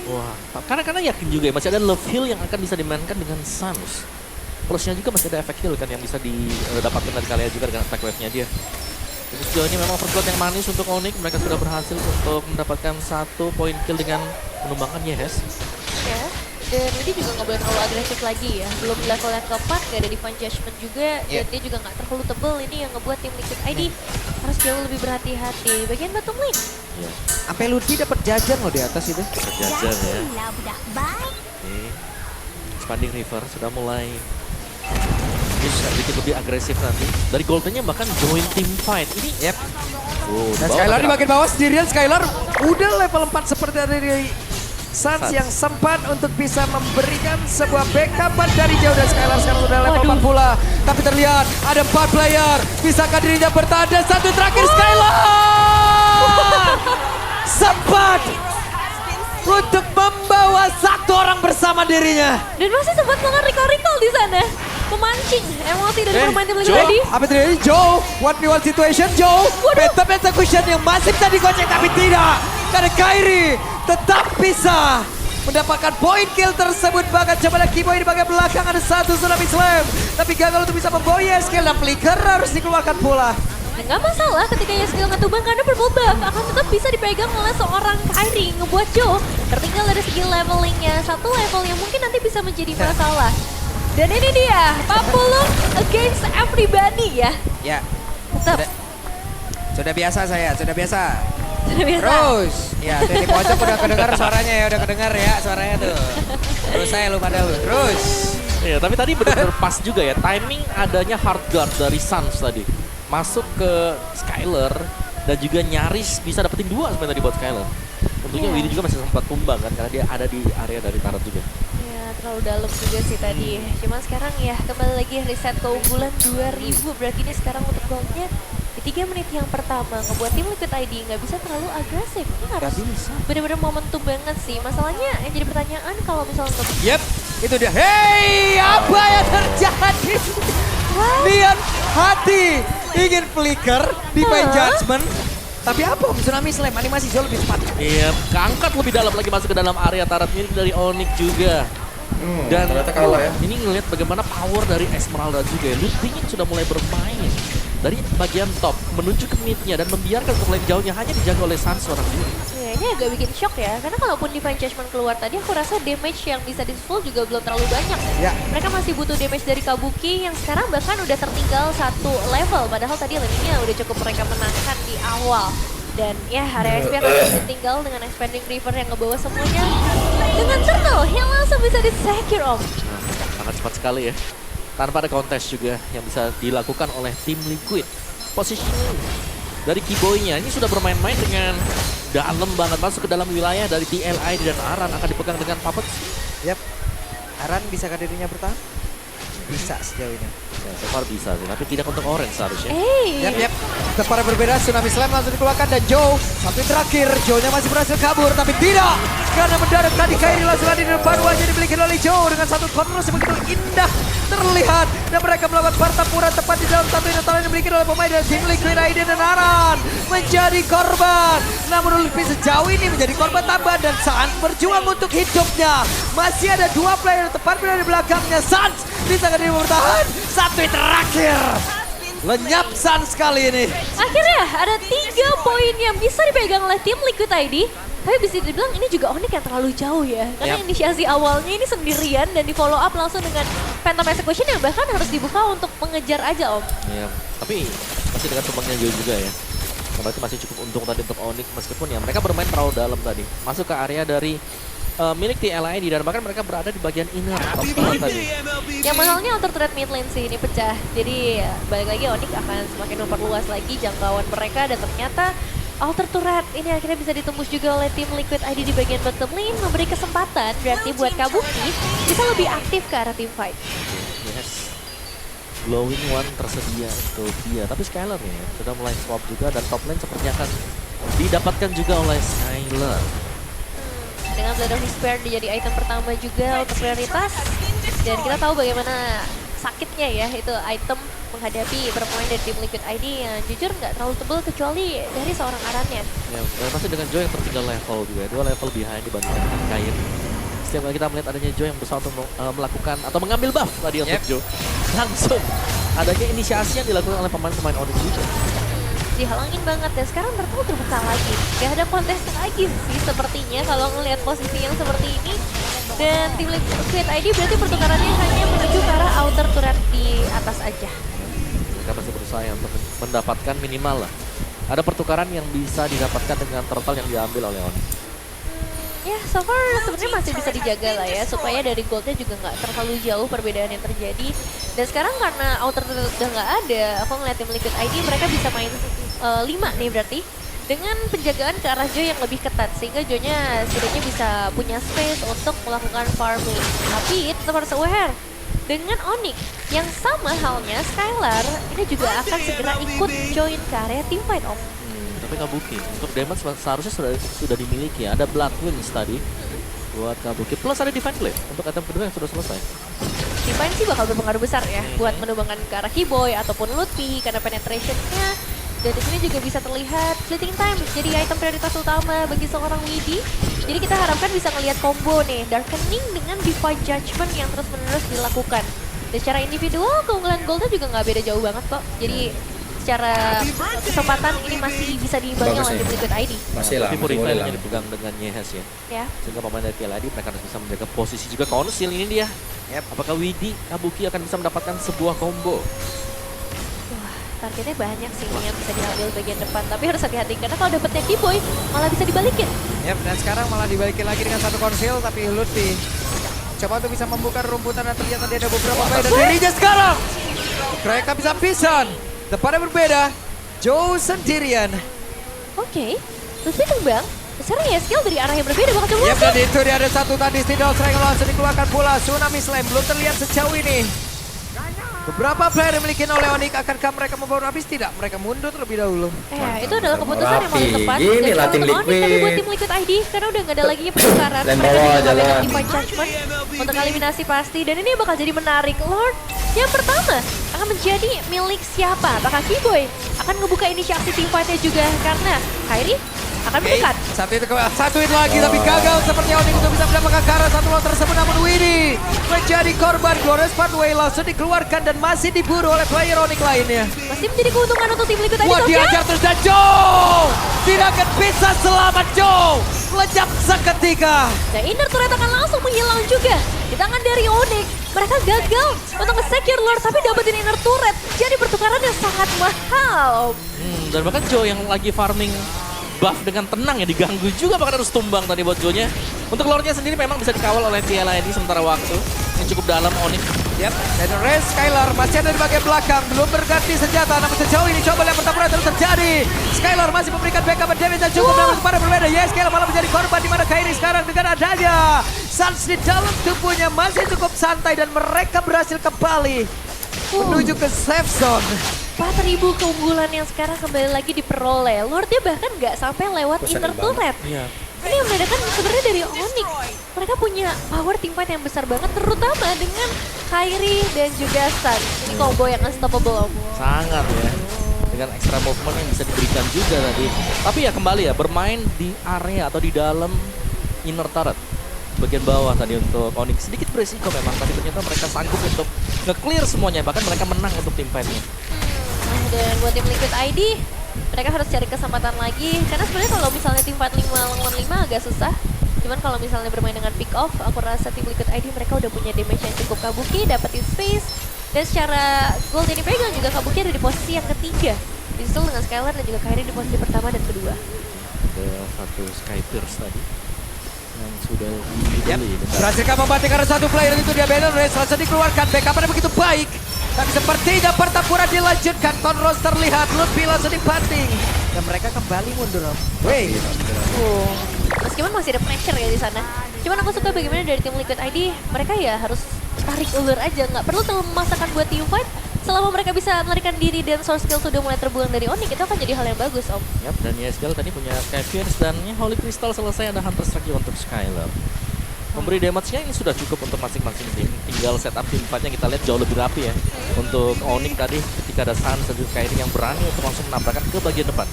Wah, karena yakin juga ya masih ada love heal yang akan bisa dimainkan dengan Sans. Plusnya juga masih ada efek heal kan yang bisa didapatkan dari kalian juga dengan attack wave-nya dia. Jadi sejauh ini memang first blood yang manis untuk Onyx, mereka sudah berhasil untuk mendapatkan 1 poin kill dengan menumbangkan Yehes. ya. Dan Widi juga nggak boleh terlalu agresif lagi ya. Belum di level yang keempat, nggak ada Divine Judgment juga. Dan dia juga nggak terlalu tebel, ini yang ngebuat tim Liquid ID harus jauh lebih berhati-hati. Bagian bottom lane. Sampai Ludi dapat jajan loh di atas itu. Dapat jajan ya. Oke. Expanding River sudah mulai sedikit lebih agresif nanti. Dari Goldennya bahkan join team fight. Ini Dan Skylar di bagian bawah sendirian. Skylar udah level 4 seperti dari Sans yang sempat untuk bisa memberikan sebuah backupan dari jauh, dan Skylar sekarang sudah level 4 pula. Tapi terlihat ada 4 player. Bisakah dirinya bertahan, dan satu terakhir Skylar sempat untuk membawa 1 orang bersama dirinya. Dan masih sempat melakukan recall di sana. Memancing emosi dari pemain tim Liquid tadi. Apa terjadi? Joe, 1v1 situation. Joe, better execution yang masih bisa digocek, tapi tidak. Karena Kairi tetap bisa mendapatkan poin kill tersebut. Bahkan coba Kiboy di bagian belakang, ada 1 tsunami slam. Tapi gagal untuk bisa membawa skill, dan flicker harus dikeluarkan pula. Nggak masalah ketika skill ngetubang, karena purple buff akan tetap bisa dipegang oleh seorang Kairi. Ngebuat Joe tertinggal dari segi levelingnya. 1 level yang mungkin nanti bisa menjadi masalah. Dan ini dia, 40 against everybody ya. Ya. Tetap. Sudah biasa saya, sudah biasa. Sudah biasa. Terus, ya dari pojok udah kedengar suaranya ya, udah kedengar ya suaranya tuh. Terus saya lupa dulu, terus. Ya, tapi tadi benar-benar pas juga ya, timing adanya hard guard dari Sans tadi. Masuk ke Skylar dan juga nyaris bisa dapetin 2 sebenarnya tadi buat Skylar. Tentunya Widi juga masih sempat tumbang kan, karena dia ada di area dari Tarat juga. Terlalu dalam juga sih tadi. Cuman sekarang ya kembali lagi reset keunggulan 2000. Berarti ini sekarang untuk goldnya di 3 menit yang pertama ngebuat tim Liquid ID nggak bisa terlalu agresif. Ini harus benar-benar momentum banget sih. Masalahnya yang jadi pertanyaan kalau misalnya Yep, itu dia. Hey, apa yang terjadi? Lihat hati ingin flicker di Divine Judgment. Tapi apa? Tsunami Slam animasi jauh lebih cepat. Iya, keangkat lebih dalam lagi masuk ke dalam area Tarat milik dari Onyx juga. Dan ternyata kalah ya. Ini ngelihat bagaimana power dari Esmeralda juga ya. Looting sudah mulai bermain dari bagian top menuju ke midnya dan membiarkan ke lane jauhnya hanya dijaga oleh Sans seorang diri. Ya, ini agak bikin shock ya, karena kalaupun Divine Judgment keluar tadi, aku rasa damage yang bisa di-full juga belum terlalu banyak. Ya. Mereka masih butuh damage dari Kabuki yang sekarang bahkan udah tertinggal 1 level, padahal tadi lane-nya udah cukup mereka menangkan di awal. Dan ya area XP akan tertinggal dengan Expanding River yang ngebawa semuanya. Dengan turtle yang langsung bisa di-secure om. Sangat cepat sekali ya. Tanpa ada kontes juga yang bisa dilakukan oleh tim Liquid. Positioning dari Kiboy-nya ini sudah bermain-main dengan dalam banget, masuk ke dalam wilayah dari TLI dan Aran akan dipegang dengan Puppet. Yap. Aran bisakah dirinya bertahan? Bisa sejauh ini. Ya, so far bisa sih, tapi tidak untuk Orange seharusnya. Yap. Tempat berbeda, Tsunami Slam langsung dikeluarkan, dan Joe sampai terakhir. Joe-nya masih berhasil kabur, tapi tidak. Karena mendadak tadi Kairi langsung ada di depan wajah dimiliki oleh Joe dengan 1 kontrol sebegitu indah terlihat. Dan mereka melakukan pertempuran tepat di dalam 1 inatan yang dimiliki oleh pemain dari tim Liquid ID, dan Aran menjadi korban. Namun lebih sejauh ini menjadi korban tambahan, dan Sans berjuang untuk hidupnya. Masih ada 2 player tepat berada di belakangnya. Sans bisa kan dia bertahan. 1 terakhir. Lenyap Sans kali ini. Akhirnya ada 3 poin yang bisa dipegang oleh tim Liquid ID. Tapi bisa dibilang ini juga Onyx yang terlalu jauh ya. Karena inisiasi awalnya ini sendirian dan di follow up langsung dengan Phantom Execution yang bahkan harus dibuka untuk mengejar aja om. Ya, tapi masih dengan tumbangnya jauh juga ya. Berarti masih cukup untung tadi untuk Onyx meskipun ya mereka bermain terlalu dalam tadi. Masuk ke area dari milik di LID dan bahkan mereka berada di bagian inner top lane tadi. Yang mahalnya outer turret mid lane sih ini pecah. Jadi balik lagi Onyx akan semakin memperluas lagi jangkauan mereka dan ternyata outer turret ini akhirnya bisa ditembus juga oleh tim Liquid ID di bagian bottom lane, memberi kesempatan berarti buat Kabuki bisa lebih aktif ke arah team fight. Yes. Glowing One tersedia untuk dia, tapi Skylar nih sudah mulai swap juga dan top lane sepertinya akan didapatkan juga oleh Skylar. Dengan Blood of Despair menjadi item pertama juga untuk prioritas. Dan kita tahu bagaimana sakitnya ya itu item menghadapi bermain dari tim Liquid ID yang jujur nggak terlalu tebel kecuali dari seorang Arannya. Ya, pasti dengan Joe yang tertinggal level juga, 2 level behind dibandingkan Kain. Setiap kali kita melihat adanya Joe yang berusaha untuk melakukan atau mengambil buff tadi untuk Joe, langsung adanya inisiasi yang dilakukan oleh pemain-pemain Onyx juga. Dihalangin banget dan sekarang bertemu terbuka lagi. Gak ada kontes lagi sih sepertinya kalau ngelihat posisi yang seperti ini. Dan tim Liquid ID berarti pertukarannya hanya menuju ke arah outer turret di atas aja. Mereka masih berusaha untuk mendapatkan minimal lah. Ada pertukaran yang bisa didapatkan dengan turtle yang diambil oleh Onyx. Ya, so far sebenarnya masih bisa dijaga lah ya, supaya dari goldnya juga nggak terlalu jauh perbedaan yang terjadi. Dan sekarang karena outer udah nggak ada, aku ngeliat tim Liquid ID mereka bisa main 5 nih berarti. Dengan penjagaan ke arah Joe yang lebih ketat, sehingga Joe-nya setidaknya bisa punya space untuk melakukan farming. Tapi tetap harus aware, dengan Onyx yang sama halnya Skylar, ini juga akan segera ikut join ke area teamfight Om. Tapi Kabuki, untuk damage seharusnya sudah dimiliki ya. Ada Blood Winds tadi buat Kabuki, plus ada Divine Blade untuk item kedua yang sudah selesai. Divine sih bakal berpengaruh besar ya buat menumbangkan ke arah Keyboy ataupun Lutfi karena penetration-nya. Dan di sini juga bisa terlihat Fleeting Time jadi item prioritas utama bagi seorang Widi. Jadi kita harapkan bisa ngelihat combo nih Darkening dengan Divine Judgment yang terus-menerus dilakukan. Dan secara individual keunggulan goldnya juga nggak beda jauh banget kok. Jadi secara kesempatan ini masih bisa diimbangi oleh tim Liquid ID. Masih lah, tapi masih boleh lah. dipegang dengan Nyehas ya. Ya. Sehingga pemain dari TLID mereka harus bisa menjaga posisi juga. Konsil ini dia. Apakah Widi, Kabuki akan bisa mendapatkan sebuah combo? Targetnya banyak sih yang bisa diambil bagian depan, tapi harus hati-hati karena kalau dapetnya Keyboy malah bisa dibalikin. Yap, dan sekarang malah dibalikin lagi dengan satu konsil, tapi Lutfi coba untuk bisa membuka rumputan dan ternyata dia ada beberapa play dan dirinya sekarang. Mereka bisa pisan, depannya berbeda, Joe sendirian. Oke, Lutfi tumbang. Sekarang ya skill dari arah yang berbeda bakal coba. Yap, dan itu dia ada satu tadi Stindal Strike langsung dikeluarkan pula. Tsunami Slam belum terlihat sejauh ini. Beberapa player yang dimiliki oleh Onyx, akankah mereka membawa habis? Tidak, mereka mundur terlebih dahulu. Itu adalah keputusan yang paling tepat. Ini lah tim Onyx tapi buat Liquid. tim Liquid ID karena udah nggak ada lagi pertukaran. Dan Mereka bawah juga jalan. Divine Judgment untuk eliminasi pasti dan ini bakal jadi menarik. Lord yang pertama akan menjadi milik siapa? Apakah Keyboy akan ngebuka inisiasi team fight-nya juga karena Kairi akan mendekat. Satu hit lagi tapi gagal seperti Onyx untuk bisa mendapatkan ke arah satu lot tersebut, namun Widi menjadi korban. Glorious Pathway langsung dikeluarkan dan masih diburu oleh player Onyx lainnya. Masih menjadi keuntungan untuk tim Liquid ID. Wah, diajar terus dan Joe tidak akan bisa selamat. Joe lejap seketika. Nah, inner turret akan langsung menghilang juga di tangan dari Onyx. Mereka gagal untuk nge-secure Lord tapi dapetin inner turret. Jadi pertukaran yang sangat mahal. Dan bahkan Joe yang lagi farming buff dengan tenang ya diganggu juga, bahkan harus tumbang tadi buat Joe-nya. Untuk Lord-nya sendiri memang bisa dikawal oleh TLID sementara waktu yang cukup dalam Onyx. Yap, dan Ray Skylar masih ada di bagian belakang, belum berganti senjata, namun sejauh ini coba lihat pertempuran terus terjadi. Skylar masih memberikan backup damage yang cukup dalam pada berbeda. Yes, Skylar malah menjadi korban di mana Kairi sekarang dengan adanya Suns di dalam tubuhnya masih cukup santai dan mereka berhasil kembali menuju ke safe zone. 4.000 keunggulan yang sekarang kembali lagi diperoleh. Lordnya bahkan nggak sampai lewat inner turret. Iya. Ini yang membedakan sebenarnya dari Onyx. Mereka punya power teamfight yang besar banget, terutama dengan Kairi dan juga Sun. Ini combo yang unstoppable. Sangat ya. Dengan extra movement yang bisa diberikan juga tadi. Tapi ya kembali ya, bermain di area atau di dalam inner turret. Bagian bawah tadi untuk Onyx sedikit berisiko memang, tapi ternyata mereka sanggup untuk nge-clear semuanya. Bahkan mereka menang untuk tim fight-nya. Dan buat tim Liquid ID, mereka harus cari kesempatan lagi. Karena sebenarnya kalau misalnya tim fight 5 lawan 5 agak susah. Cuman kalau misalnya bermain dengan pick off, aku rasa tim Liquid ID mereka udah punya damage yang cukup. Kabuki dapetin space. Dan secara gold yang dipegang juga Kabuki ada di posisi yang ketiga. Disusul dengan Skylar dan juga Kairi di posisi pertama dan kedua. Ada satu Sky Pierce tadi. yang sudah Yap. dibeli. Berhasilkah membanting karena satu player itu dia Banner Race langsung dikeluarkan. Backup-nya begitu baik. Tapi sepertinya pertempuran dilanjutkan. Conros terlihat Lutfi langsung dibanting. Dan mereka kembali mundur. Wait. Meskipun masih ada pressure ya di sana. Cuman aku suka bagaimana dari tim Liquid ID, mereka ya harus tarik ulur aja, nggak perlu terlalu memaksakan buat team fight. Selama mereka bisa melarikan diri dan source skill sudah mulai terbuang dari Onyx, itu akan jadi hal yang bagus, Om. Yap, dan YSGL tadi punya Skyfierce dan Holy Crystal selesai, ada Hunter Strike untuk Skylar. Memberi damage-nya ini sudah cukup untuk masing-masing tim. Tinggal setup team fight-nya kita lihat jauh lebih rapi ya. Untuk Onyx tadi ketika ada Sans dan juga Kairi yang berani untuk langsung menabrakkan ke bagian depan.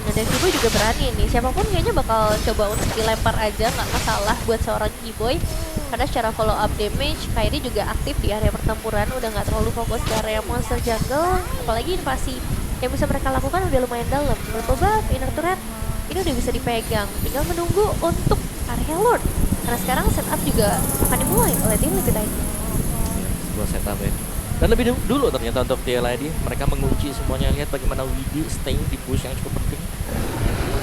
Dan Kiboy juga berani nih, siapapun kayaknya bakal coba untuk dilempar aja, nggak masalah buat seorang Kiboy. Karena secara follow up damage, Kairi juga aktif di area pertempuran, udah nggak terlalu fokus ke area monster jungle. Apalagi invasi yang bisa mereka lakukan udah lumayan dalam. Buff, inner turret, ini udah bisa dipegang. Tinggal menunggu untuk area Lord. Karena sekarang setup juga akan dimulai oleh tim Liquid ID. Sebuah setup ya. Dan lebih dulu ternyata untuk TLID, mereka mengunci semuanya. Lihat bagaimana Widi staying di push yang cukup penting.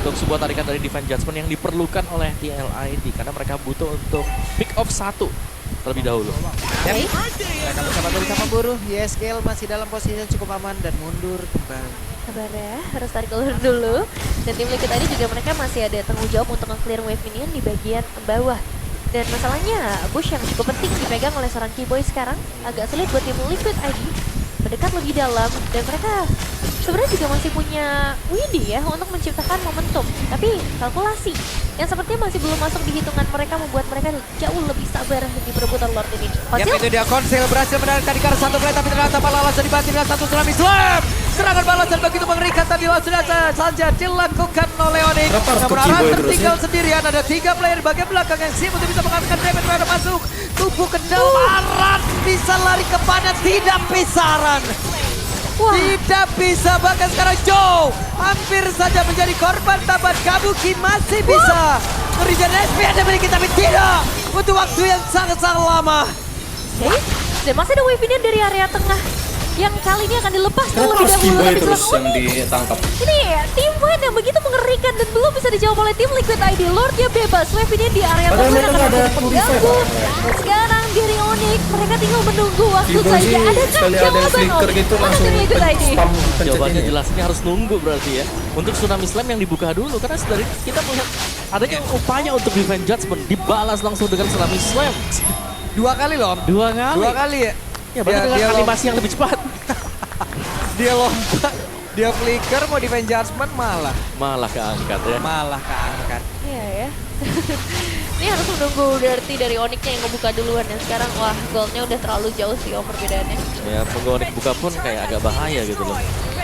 Untuk sebuah tarikan dari Divine Judgment yang diperlukan oleh TLID. Karena mereka butuh untuk pick off 1 terlebih dahulu. Yep. Mereka bersama bisa memburu. YSGL masih dalam posisi yang cukup aman dan mundur kembali. Sabar ya, harus tarik ulur dulu. Dan tim Liquid ID juga mereka masih ada tanggung jawab untuk nge-clear wave minion di bagian bawah. Dan masalahnya, bush yang cukup penting dipegang oleh seorang Kiboy sekarang agak sulit buat tim Liquid ID mendekat lebih dalam. Dan mereka sebenarnya juga masih punya Widi ya untuk menciptakan momentum. Tapi kalkulasi yang sepertinya masih belum masuk di hitungan mereka membuat mereka jauh lebih sabar di perebutan Lord ini. Yap, itu dia Konsil berhasil menarikkan di karena satu play, tapi ternyata malah langsung dibanting dengan satu tsunami slam. Serangan balasan begitu mengerikan tadi langsung saja dilakukan oleh Onyx. Namun Aran tertinggal sendirian, ada 3 player di bagian belakang yang siap untuk bisa mengambilkan damage pada masuk. Tubuh ke dalam, Aran bisa lari ke mana, tidak bisa Aran. Tidak bisa, bahkan sekarang Joe hampir saja menjadi korban tabat. Kabuki masih bisa nge-regen SP yang dimiliki, tapi tidak butuh waktu yang sangat-sangat lama. Oke, dan masih ada wave minion dari area tengah yang kali ini akan dilepas terlebih dahulu. Kiboy terus yang ditangkap. Ini team fight yang begitu mengerikan dan belum bisa dijawab oleh tim Liquid ID. Lordnya bebas, wave ini di area tengah akan mengganggu. Sekarang dari Onyx, mereka tinggal menunggu waktu saja. Adakah jawaban Onyx? Gitu langsung Liquid ID? Jawabannya jelas, ini harus nunggu berarti ya. Untuk Tsunami Slam yang dibuka dulu, karena dari kita melihat adanya upaya untuk Divine Judgment dibalas langsung dengan Tsunami Slam. 2 kali loh. 2 kali? 2 kali ya? Ya, berarti dengan animasi yang lebih cepat. Dia lompat, dia flicker, mau Divine Judgment malah keangkat ya. Malah keangkat. Iya ya. Ini harus menunggu berarti dari Onyx-nya yang ngebuka duluan. Dan sekarang wah, goldnya udah terlalu jauh sih perbedaannya. Ya, menunggu Onyx buka pun kayak agak bahaya gitu loh.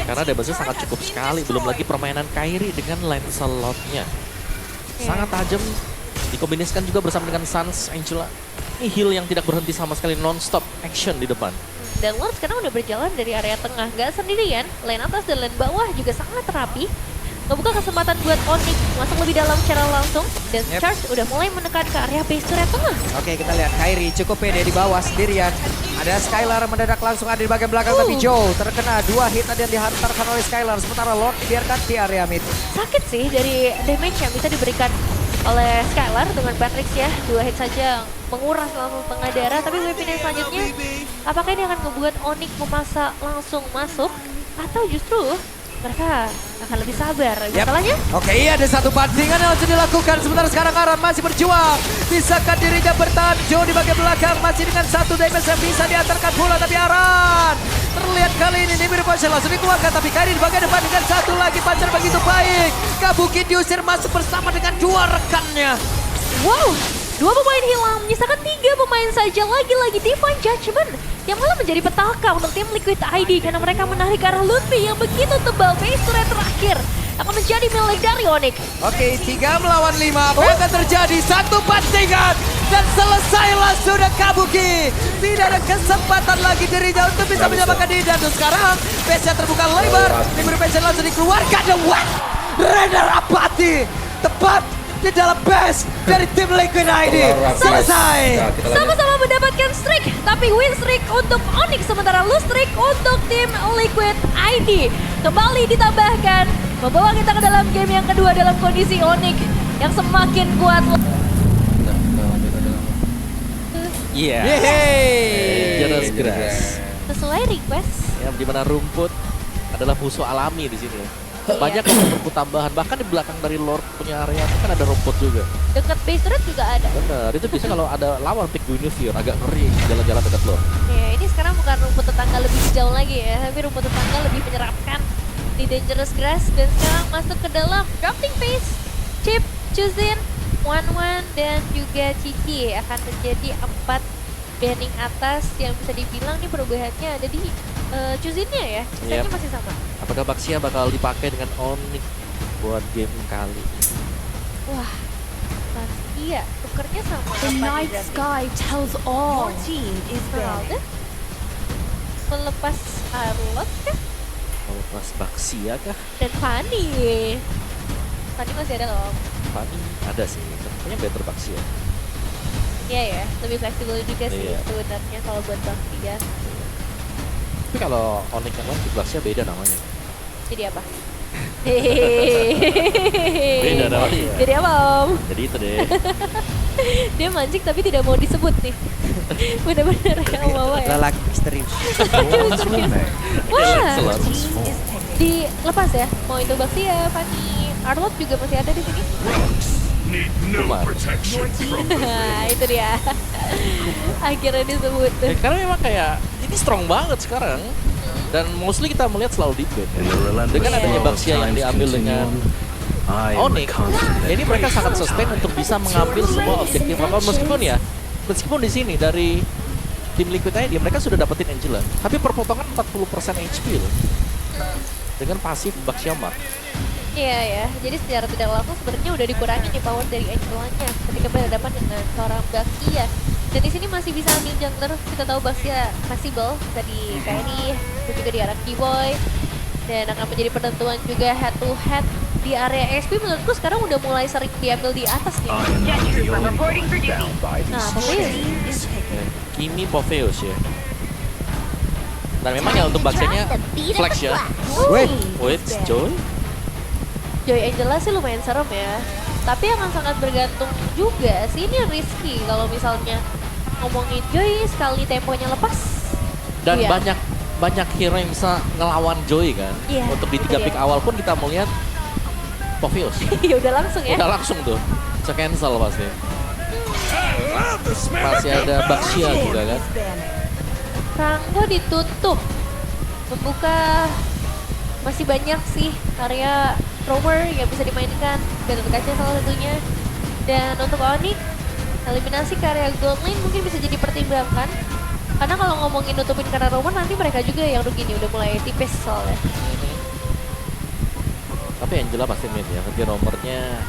Karena damage-nya sangat cukup sekali. Belum lagi permainan Kairi dengan Lancelot-nya. Sangat tajam. Dikombinasikan juga bersama dengan Sans, Angela. Ini heal yang tidak berhenti sama sekali, non-stop action di depan. Dan Lord sekarang udah berjalan dari area tengah, nggak sendirian. Lane atas dan lane bawah juga sangat rapi. Ngebuka kesempatan buat Onyx masuk lebih dalam secara langsung. Dan Charge udah mulai menekan ke area base turret tengah. Oke, kita lihat Kairi cukup pede di bawah sendirian. Ada Skylar mendadak langsung ada di bagian belakang, tapi Joe terkena 2 hit tadi yang dihantarkan oleh Skylar. Sementara Lord dibiarkan di area mid. Sakit sih dari damage yang bisa diberikan oleh Skylar dengan Patrick ya. 2 hit saja menguras langsung tengah darah. Tapi weapon yang selanjutnya, apakah ini akan membuat Onyx memaksa langsung masuk? Atau justru mereka akan lebih sabar? Masalahnya? Oke, iya ada satu bantingan yang harus dilakukan. Sementara sekarang Aran masih berjuang. Bisakah dirinya bertahan? Joe di bagian belakang masih dengan 1 damage yang bisa diantarkan pula. Tapi Aran terlihat kali ini Nimir Potion langsung dikeluarkan. Tapi Kairi di bagian depan dengan 1 lagi. Pancar begitu baik. Kabuki diusir masuk bersama dengan 2 rekannya. Wow, 2 pemain hilang, menyisakan 3 pemain saja. Lagi-lagi Divine Judgment yang malah menjadi petaka untuk tim Liquid ID karena mereka menarik ke arah Lutfi yang begitu tebal. Base turret terakhir akan menjadi milik dari Onyx. Oke, 3 melawan 5. Apa yang akan terjadi? 1 bantingan dan selesailah sudah Kabuki. Tidak ada kesempatan lagi dirinya untuk bisa menyamakan diri. Dan sekarang base-nya terbuka lebar. Nimir Potion langsung dikeluarkan. Dan wah, Renner Apati tepat di dalam base dari tim Liquid ID. Selesai. Sama-sama mendapatkan streak, tapi win streak untuk Onyx, sementara lose streak untuk tim Liquid ID. Kembali ditambahkan, membawa kita ke dalam game yang kedua dalam kondisi Onyx yang semakin kuat. Iya. Yeay. Dangerous Grass. Sesuai request. Ya, di mana rumput adalah musuh alami di sini. Banyak rumput tambahan, bahkan di belakang dari Lord punya area itu kan ada rumput juga. Dekat base turret juga ada. Bener, itu biasanya kalau ada lawan pick Guinevere agak ngeri jalan-jalan dekat Lord. Ya, ini sekarang bukan rumput tetangga lebih jauh lagi ya, tapi rumput tetangga lebih menyeramkan di Dangerous Grass. Dan sekarang masuk ke dalam drafting phase. Chip, Chuzin, Wan, dan juga Cici akan menjadi 4 banning atas yang bisa dibilang nih perubahannya ada di Chuzinnya ya. Sisanya masih sama. Apakah Baxia bakal dipakai dengan Onyx buat game kali ini? Wah, Baxia tukernya sama The apa night nih sky tells all. Your team is Ronaldo melepas Arlot kah? Melepas Baxia kah? Dan Fanny. Fanny masih ada loh. Fanny ada sih, kayaknya better Baxia. Iya ya, lebih fleksibel juga sih Iya. sebenarnya kalau buat Baxia. Tapi kalau Onyx yang lain Baxia beda namanya. Jadi apa? Beda namanya. Jadi apa Om? Jadi itu deh. Dia mancing tapi tidak mau disebut nih. Bener-bener ya Om ya. Lelaki misterius. Wah, Selalu. dilepas ya. Mau itu Baxia, Fanny, Arlot juga masih ada di sini. Kumar. Nah, itu dia. Akhirnya disebut. Ya, karena memang kayak ini strong banget sekarang. Dan mostly kita melihat selalu di bed. Dengan adanya Baxia yang diambil dengan Onyx, ini mereka sangat sustain untuk bisa mengambil semua objektif apa meskipun di sini dari tim Liquid ID mereka sudah dapetin Angela, tapi perpotongan 40% HP loh. Dengan pasif Baxia Mark. Iya ya, jadi secara tidak langsung sebenarnya udah dikurangi nih power dari Angelanya ketika berhadapan dengan seorang Baxia. Dan di sini masih bisa ambil jungler, kita tahu Baxia possible bisa di carry, dan juga di arah Keyboy. Dan akan menjadi penentuan juga head to head di area SP menurutku sekarang udah mulai sering diambil di atas nih. Nah, Popheus. Kimi Popheus ya. Dan memang ya untuk Baxianya flex ya. Wait, Joy. Joy Angela sih lumayan serem ya. Tapi akan sangat bergantung juga sih, ini risky kalau misalnya ngomongin Joy sekali temponya lepas. Dan Iya. banyak hero yang bisa ngelawan Joy kan. Iya, Untuk di itu 3 dia. pick awal pun kita melihat Popheus. Ya udah langsung ya. Udah langsung tuh. Bisa cancel pasti. Masih ada Baxia juga kan. Rango ditutup. Membuka masih banyak sih area roamer yang bisa dimainkan. Gatot Kaca salah satunya. Dan untuk Onyx, eliminasi ke area gold lane mungkin bisa jadi pertimbangan. Karena kalau ngomongin nutupin karena roamer nanti mereka juga yang rugi nih, udah mulai tipis soalnya. Tapi Angela pasti mid ya, tapi romernya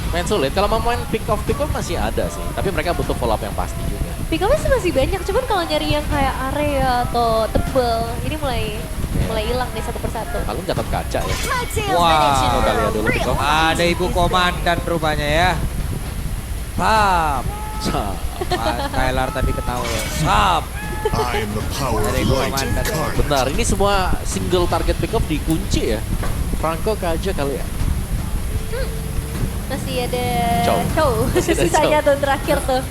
main sulit. Kalau mau main pick off masih ada sih, tapi mereka butuh follow up yang pasti juga. Pick up-nya sih masih banyak, cuman kalau nyari yang kayak area atau tebel, ini mulai hilang nih satu persatu. Paling Gatot Kaca ya. Wow. Kali ya dulu pick off. Ada ibu komandan rupanya ya. Pap. Tyler tadi ketawa. Sap. Ada ibu komandan. Benar, ini semua single target pick off dikunci ya. Franco Kaja kali ya. Masih ada Chow. Masih ada sisanya Chow. tuh terakhir tuh.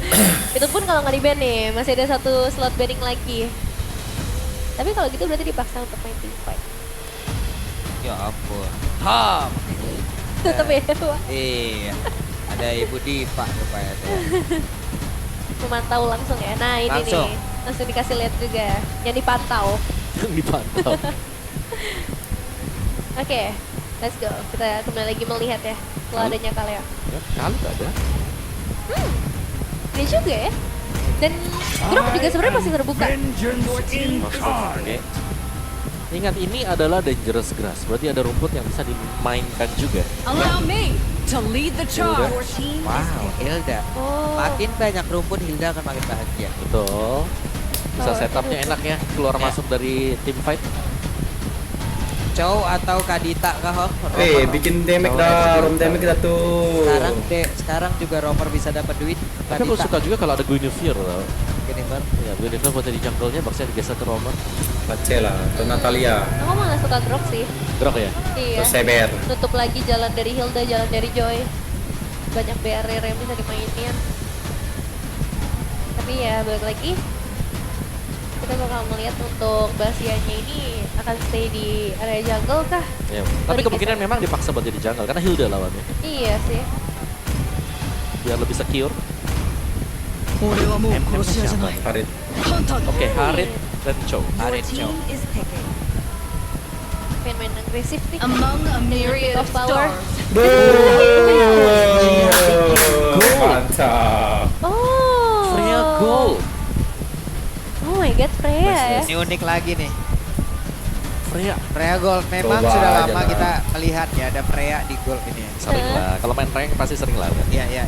Itu pun kalau nggak di-ban nih, masih ada satu slot banning lagi. Tapi kalau gitu berarti dipaksa untuk main team fight. Ya ampun. Pap. Tetep ya, Wak. Iya. Ada ibu Diva rupanya tuh. Memantau langsung ya. Nah ini Langsung. nih, langsung dikasih lihat juga. Yang dipantau. Yang dipantau. Oke, let's go. Kita kembali lagi melihat ya. Setelah adanya Kaleo. Ya, kali gak ada. Dia juga ya. Dan Grok juga sebenarnya masih terbuka. Oke. Ingat ini adalah Dangerous Grass, berarti ada rumput yang bisa dimainkan juga. Allow me to lead the charge. Wow, Hilda. Oh. Makin banyak rumput, Hilda akan makin bahagia. Betul. Bisa setupnya enak ya, keluar masuk dari team fight. Chow atau Kadita kah? Bikin damage dah, roam damage dah tuh. Sekarang juga roamer bisa dapat duit. Tapi aku suka juga kalau ada Guinevere tau. Guinevere. Ya, Guinevere buat di jungle-nya, baksia digeser ke roamer. Pace lah, atau Natalia. Aku malah suka Grok sih. Grok ya? Iya. Atau Seber. Tutup lagi jalan dari Hilda, jalan dari Joy. banyak barrier yang bisa dimainin. Tapi ya balik lagi, kita bakal melihat untuk Basianya ini akan stay di area jungle kah? Ya, tapi kemungkinan memang dipaksa buat jadi jungle karena Hilda lawannya. Iya sih. Biar lebih secure. Farid. Oke, Harit dan Chow. Your team is picking. Main agresif nih. Among a myriad of of power. Mantap. Oh. Freya gold. Oh my god, Freya ya. Ini unik lagi nih. Freya Gold memang Coba sudah aja lama lah. kita melihat ya ada Freya di Gold ini. Sering lah. Kalau main rank pasti sering lah. Kan? Iya.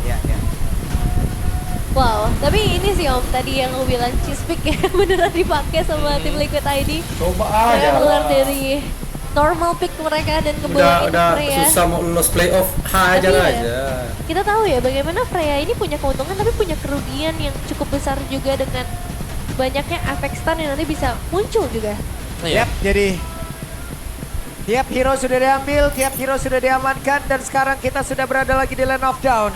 Wow, tapi ini sih Om tadi yang aku bilang cheese pick ya beneran dipakai sama tim Liquid ID. Coba Mereka aja. keluar dari normal pick mereka dan kebawain Udah Freya. susah mau lulus playoff, hajar Tapi ya, aja. Kita tahu ya bagaimana Freya ini punya keuntungan tapi punya kerugian yang cukup besar juga dengan banyaknya efek stun yang nanti bisa muncul juga. Yap, jadi tiap hero sudah diambil, tiap hero sudah diamankan dan sekarang kita sudah berada lagi di Land of Dawn.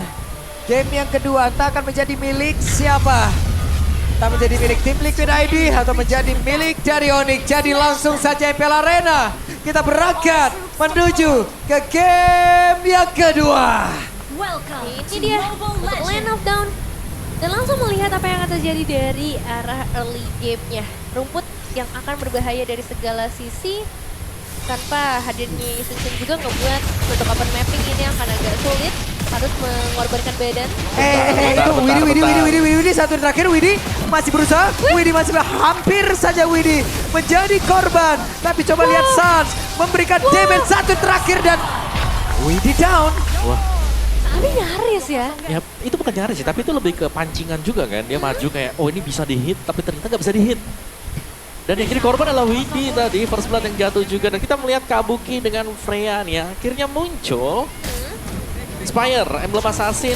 Game yang kedua entah akan menjadi milik siapa? Entah menjadi milik tim Liquid ID atau menjadi milik dari Onyx. Jadi langsung saja MPL Arena kita berangkat menuju ke game yang kedua. Ini dia untuk Land of Dawn. Dan langsung melihat apa yang akan terjadi dari arah early game-nya. Rumput yang akan berbahaya dari segala sisi. Tanpa hadirnya Isensen juga ngebuat untuk open mapping ini akan agak sulit. Harus mengorbankan badan. Itu Widi satu terakhir Widi masih berusaha. Widi masih hampir saja Widi menjadi korban. Tapi coba lihat Sans memberikan damage satu terakhir dan Widi down. Wah. Tapi nyaris ya. Ya itu bukan nyaris sih, tapi itu lebih ke pancingan juga kan. Dia maju kayak, oh ini bisa di-hit, tapi ternyata nggak bisa di-hit. Dan yang jadi korban adalah Widi tadi, first blood yang jatuh juga. Dan kita melihat Kabuki dengan Freya nih ya, akhirnya muncul. Inspire, Emblem Assassin,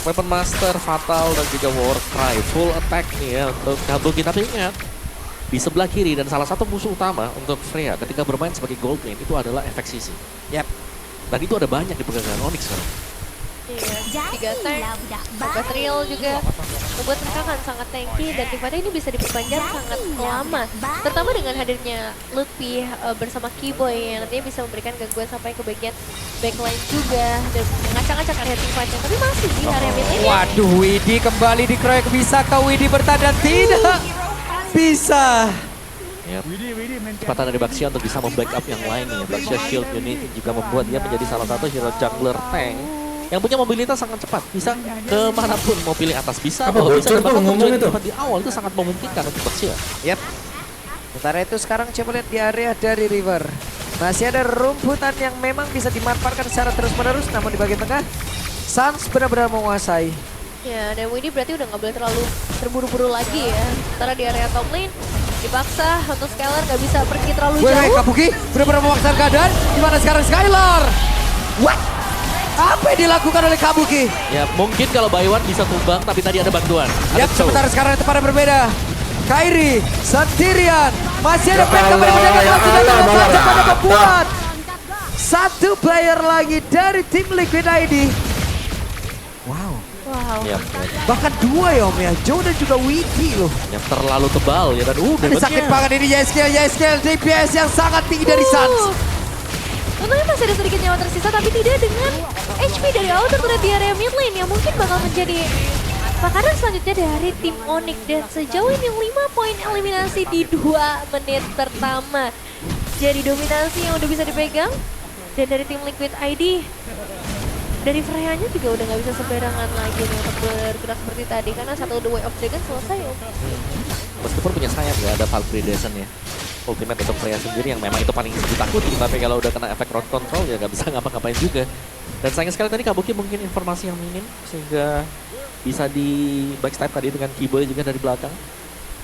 Weapon Master, Fatal, dan juga War Cry. Full attack nih ya untuk Kabuki. Tapi ingat, di sebelah kiri dan salah satu musuh utama untuk Freya ketika bermain sebagai gold lane itu adalah efek sisi. Yap. Dan itu ada banyak di pegangan Onyx sekarang. Iya, 3 tank, ada Trial juga membuat mereka akan sangat tanky dan tiba-tiba ini bisa diperpanjang sangat lama. Terutama dengan hadirnya Lutfi bersama Keyboy yang nantinya bisa memberikan gangguan sampai ke bagian backline juga dan ngacak-ngacak area tim fight-nya. Tapi masih di area mid lane. Waduh, Widi kembali dikeroyok. Bisakah Widi bertahan? Tidak bisa. Yep. Kecepatan dari Baxia untuk bisa membackup yang lain nih. Baxia Shield Unit juga membuat dia menjadi salah satu hero jungler tank yang punya mobilitas sangat cepat, bisa kemanapun, mau pilih atas bisa, Apa bisa bocor tuh ngomong itu? di awal itu sangat memungkinkan untuk Baxia. Yap. Sementara itu sekarang coba lihat di area dari River. Masih ada rumputan yang memang bisa dimanfaatkan secara terus-menerus, namun di bagian tengah Sans benar-benar menguasai. Ya, dan Widi berarti udah nggak boleh terlalu terburu-buru lagi ya. Sementara di area top lane dipaksa untuk Skylar nggak bisa pergi terlalu jauh. Kabuki benar-benar memaksakan keadaan. Gimana sekarang Skylar? What? Apa yang dilakukan oleh Kabuki? Ya mungkin kalau Baywan bisa tumbang, tapi tadi ada bantuan. Ya, sementara sekarang itu pada berbeda. Kairi sendirian. Masih ada backup dari penjaga saja pada membuat satu player lagi dari tim Liquid ID. Wow. Ya, Bahkan dua ya Om ya, Joe dan juga Widi loh. yang terlalu tebal ya dan Ini sakit banget ini Yeskel DPS yang sangat tinggi dari Sans. Untungnya masih ada sedikit nyawa tersisa tapi tidak dengan HP dari Outer Threat di area mid lane yang mungkin bakal menjadi makanan selanjutnya dari tim Onyx. Dan sejauh ini 5 poin eliminasi di 2 menit pertama. Jadi dominasi yang udah bisa dipegang. Dan dari tim Liquid ID, dari Freya-nya juga udah nggak bisa sembarangan lagi nih untuk bergerak seperti tadi. Karena satu The Way of Dragon selesai. Meskipun punya sayap ya, ada Valkyrie Descent ya. Ultimate untuk Freya sendiri yang memang itu paling ditakuti, tapi kalau udah kena efek road control ya nggak bisa ngapa-ngapain juga. Dan sayang sekali tadi Kabuki mungkin informasi yang minim sehingga bisa di backstab tadi dengan Keyboy juga dari belakang.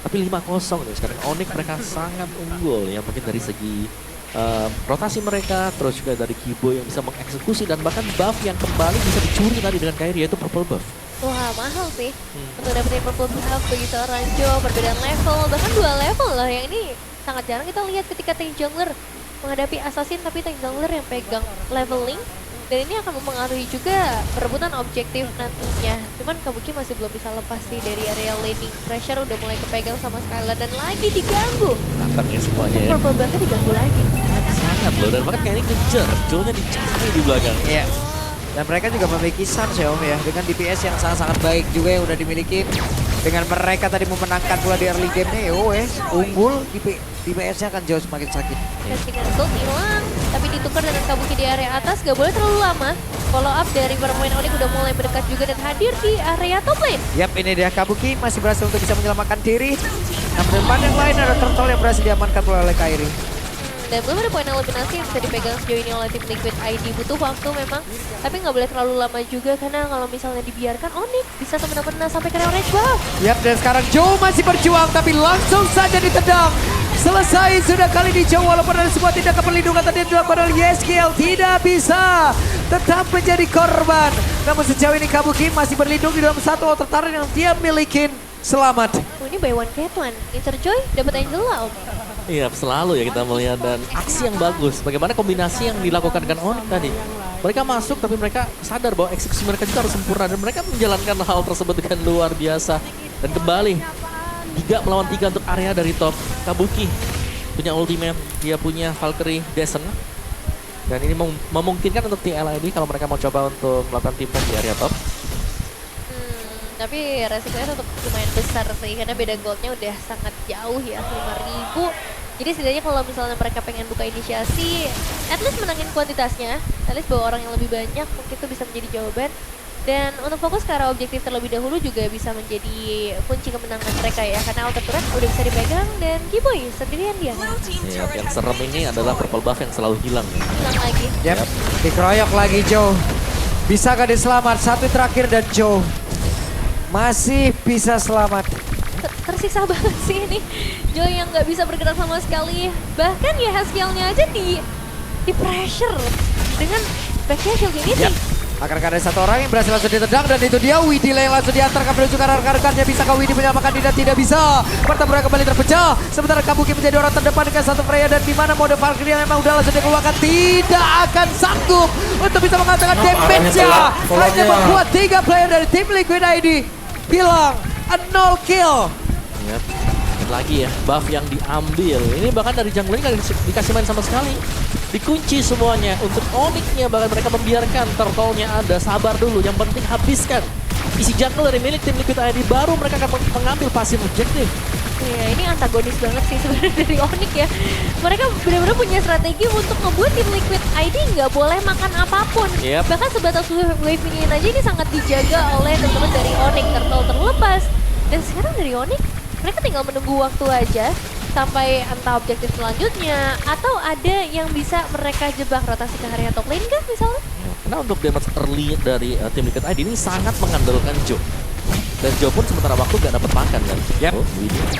Tapi 5-0 nih sekarang Onyx mereka sangat unggul ya, mungkin dari segi rotasi mereka, terus juga dari Keyboy yang bisa mengeksekusi dan bahkan buff yang kembali bisa dicuri tadi dengan Kairi yaitu purple buff. Wah, mahal sih untuk dapetin purple buff bagi seorang Jo, perbedaan level, bahkan 2 level lah yang ini sangat jarang kita lihat ketika tank jungler menghadapi assassin tapi tank jungler yang pegang leveling Dan ini akan mempengaruhi juga perebutan objektif nantinya. Cuman Kabuki masih belum bisa lepas sih dari area laning. Pressure udah mulai kepegang sama Skylar dan lagi diganggu. Nampaknya semuanya ya. Purple banget diganggu lagi. Sangat loh, dan bahkan kayak ini ngejar. Joe-nya dicari di belakang. Iya. Dan mereka juga memiliki Sans ya Om ya, dengan DPS yang sangat-sangat baik juga yang udah dimiliki. Dengan mereka tadi memenangkan pula di early game-nya, unggul, DPS-nya akan jauh semakin sakit. Castingan gold hilang, tapi ditukar dengan Kabuki di area atas, gak boleh terlalu lama. Follow up dari pemain Onyx udah mulai mendekat juga dan hadir di area top lane. Yap, ini dia Kabuki masih berhasil untuk bisa menyelamatkan diri. Namun depan yang lain ada Turtle yang berhasil diamankan pula oleh Kairi. Dan belum ada poin eliminasi yang bisa dipegang sejauh ini oleh tim Liquid ID. Butuh waktu memang, tapi nggak boleh terlalu lama juga karena kalau misalnya dibiarkan Onyx bisa semena-mena sampai ke orange buff. Yap, dan sekarang Joe masih berjuang tapi langsung saja ditendang. Selesai sudah kali ini Joe, walaupun ada sebuah tindakan perlindungan tadi yang dilakukan oleh YSKL tidak bisa tetap menjadi korban. Namun sejauh ini Kabuki masih berlindung di dalam satu outer turret yang dia milikin. Selamat. Ini buy one get one. Inter Joy dapat Angela Om. Iya, selalu ya kita melihat dan aksi yang bagus. Bagaimana kombinasi yang dilakukan dengan Onyx tadi. Mereka masuk tapi mereka sadar bahwa eksekusi mereka juga harus sempurna. Dan mereka menjalankan hal tersebut dengan luar biasa. Dan kembali, 3 melawan 3 untuk area dari top. Kabuki punya ultimate, dia punya Valkyrie Descent. Dan ini memungkinkan untuk TLID kalau mereka mau coba untuk melakukan team fight di area top. Tapi resikonya tetap lumayan besar sih, karena beda goldnya udah sangat jauh ya, 5.000. Jadi setidaknya kalau misalnya mereka pengen buka inisiasi, at least menangin kuantitasnya, at least bawa orang yang lebih banyak, mungkin itu bisa menjadi jawaban. Dan untuk fokus ke arah objektif terlebih dahulu juga bisa menjadi kunci kemenangan mereka ya, karena outer turret udah bisa dipegang dan Kiboy sendirian dia. Ya, yang serem ini adalah purple buff yang selalu hilang. Hilang lagi. Yap, dikeroyok lagi Joe. Bisakah diselamat? Satu terakhir dan Joe masih bisa selamat. Tersiksa banget sih ini Joy yang nggak bisa bergerak sama sekali. Bahkan ya Haskellnya aja di pressure dengan backnya shield ini. Yep. Akan ada satu orang yang berhasil langsung ditendang dan itu dia Widhi yang langsung diantarkan menuju ke rekan-rekannya. Bisakah Widhi menyelamatkan diri? Tidak bisa. Pertempuran kembali terpecah. Sementara Kabuki menjadi orang terdepan dengan satu Freya dan di mana mode Valkyrie yang memang udah langsung dikeluarkan tidak akan sanggup untuk bisa mengatakan damage-nya. Hanya membuat 3 player dari tim Liquid ID hilang. 0 kill. Yep. Lagi ya, buff yang diambil. Ini bahkan dari jungler nggak dikasih main sama sekali. Dikunci semuanya untuk Onyx-nya, bahkan mereka membiarkan turtle-nya ada. Sabar dulu, yang penting habiskan isi jungle dari milik tim Liquid ID, baru mereka akan mengambil pasif objektif. Iya, ini antagonis banget sih sebenarnya dari Onyx ya. Mereka benar-benar punya strategi untuk ngebuat tim Liquid ID nggak boleh makan apapun. Yep. Bahkan sebatas wave minion aja ini sangat dijaga oleh teman-teman dari Onyx. Turtle terlepas. Dan sekarang dari Onyx, mereka tinggal menunggu waktu aja sampai entah objektif selanjutnya atau ada yang bisa mereka jebak rotasi ke area top lane kan misalnya. Karena untuk damage early dari tim Liquid ID ini sangat mengandalkan Joe. Dan Joe pun sementara waktu gak dapat makan kan. Yep.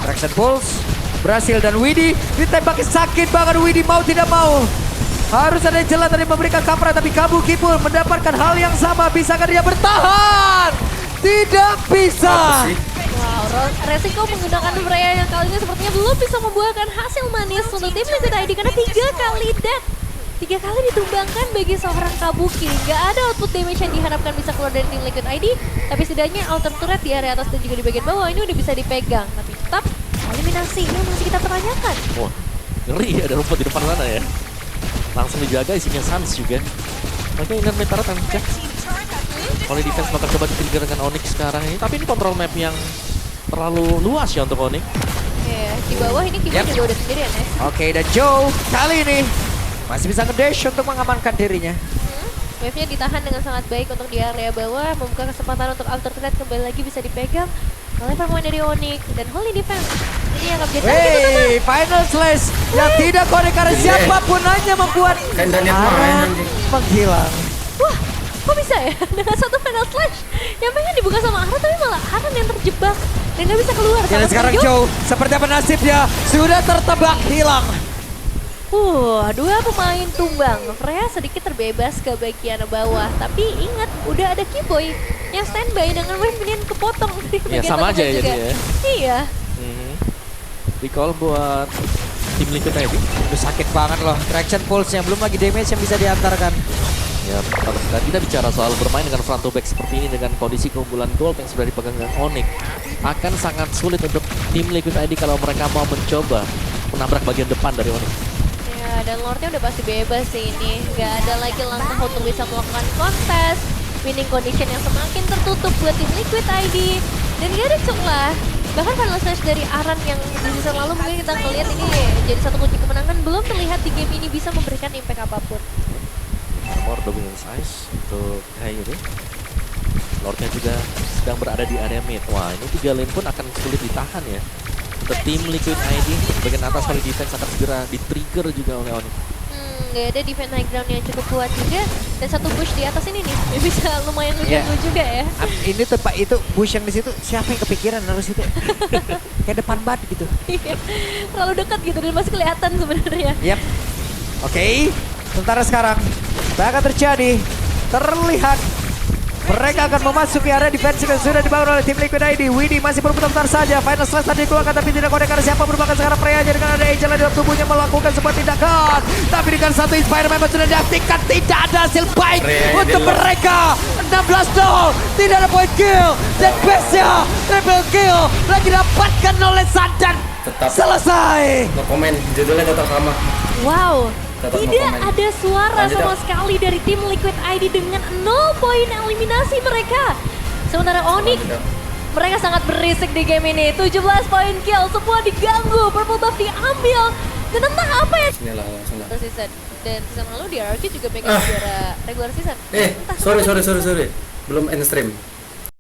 Traction Pulse berhasil dan Widhi ditembaki sakit banget. Widhi mau tidak mau. Harus ada Angela tadi memberikan cover tapi Kabuki pun mendapatkan hal yang sama. Bisakah dia bertahan? Tidak bisa. Wow, resiko menggunakan Freya yang kali ini sepertinya belum bisa membuahkan hasil manis untuk tim Liquid ID karena 3 kali death. 3 kali ditumbangkan bagi seorang Kabuki. Gak ada output damage yang diharapkan bisa keluar dari tim Liquid ID. Tapi setidaknya outer turret di area atas dan juga di bagian bawah ini udah bisa dipegang. Tapi tetap eliminasi ini masih kita pertanyakan. Wah, ngeri ada rumput di depan sana ya. Langsung dijaga isinya Sans juga. Mereka ingin meter tancap. Oleh defense bakal coba di-trigger dengan Onyx sekarang ini. Tapi ini kontrol map yang terlalu luas ya untuk Onyx. Iya, di bawah ini Kiboy juga udah sendirian ya. Oke, dan Joe kali ini masih bisa nge-dash untuk mengamankan dirinya. Wave-nya ditahan dengan sangat baik untuk di area bawah, membuka kesempatan untuk outer turret kembali lagi bisa dipegang oleh pemain dari Onyx dan Holy Defense. Ini yang update lagi teman-teman. Final Slash yang tidak connect karena siapapun hanya membuat arah menghilang. Wah, kok bisa ya? Dengan satu Final Slash yang pengen dibuka sama Aran tapi malah Aran yang terjebak dan gak bisa keluar. Dan sekarang Joe seperti apa nasibnya? Sudah tertebak hilang. Dua pemain tumbang. Freya sedikit terbebas ke bagian bawah. Tapi ingat, udah ada Kiboy yang standby dengan wave minion kepotong di bagian sama aja ya juga. jadi ya. Iya. Recall buat tim Liquid ID. Itu sakit banget loh. Traction Pulse yang belum lagi damage yang bisa diantarkan. Ya, dan kita bicara soal bermain dengan front to back seperti ini dengan kondisi keunggulan gold yang sudah dipegang dengan Onyx, akan sangat sulit untuk tim Liquid ID kalau mereka mau mencoba menabrak bagian depan dari Onyx. Ya, dan Lordnya udah pasti bebas sih ini. Gak ada lagi langkah untuk bisa melakukan kontes. Winning condition yang semakin tertutup buat tim Liquid ID. Dan gak ada celah. Bahkan final smash dari Aran yang di season lalu mungkin kita ngeliat ini jadi satu kunci kemenangan, belum terlihat di game ini bisa memberikan impact apapun. More dominant size untuk Kairi. Lordnya juga sedang berada di area mid. Wah, ini 3 lane pun akan sulit ditahan ya. Untuk tim Liquid ID, bagian atas kali defense akan segera di-trigger juga oleh Onyx. Gak ada defense high ground yang cukup kuat juga. Dan satu push di atas ini nih, bisa lumayan mengganggu juga ya. Ini tempat itu bush yang di situ, siapa yang kepikiran harus itu? Kayak depan banget gitu. Iya, terlalu dekat gitu dan masih kelihatan sebenarnya. Yap. Oke. Sementara sekarang apa akan terjadi? Terlihat mereka akan memasuki area defense yang sudah dibangun oleh tim Liquid ID. Widdy masih berputar-putar saja. Final slash tadi dikeluarkan tapi tidak connect karena siapa merupakan sekarang Freya-nya dengan ada Angel di dalam tubuhnya melakukan sebuah tindakan. Tapi dengan satu Inspire memang sudah diaktifkan. Tidak ada hasil baik untuk mereka. 16-0. Tidak ada point kill. Dan base-nya triple kill lagi dapatkan oleh Sandan. Tetap selesai. No komen, judulnya tetap sama. Wow. Tetap Tidak no comment. ada suara Lanjut, sama Dok. sekali dari tim Liquid ID dengan 0 poin eliminasi mereka. Sementara Onyx, Lanjut, Dok. mereka sangat berisik di game ini. 17 poin kill, semua diganggu. Purple buff diambil. Dan entah apa ya. Inilah langsung lah. Season. Dan season lalu di RRQ juga megang juara regular season. Sorry. Belum end stream.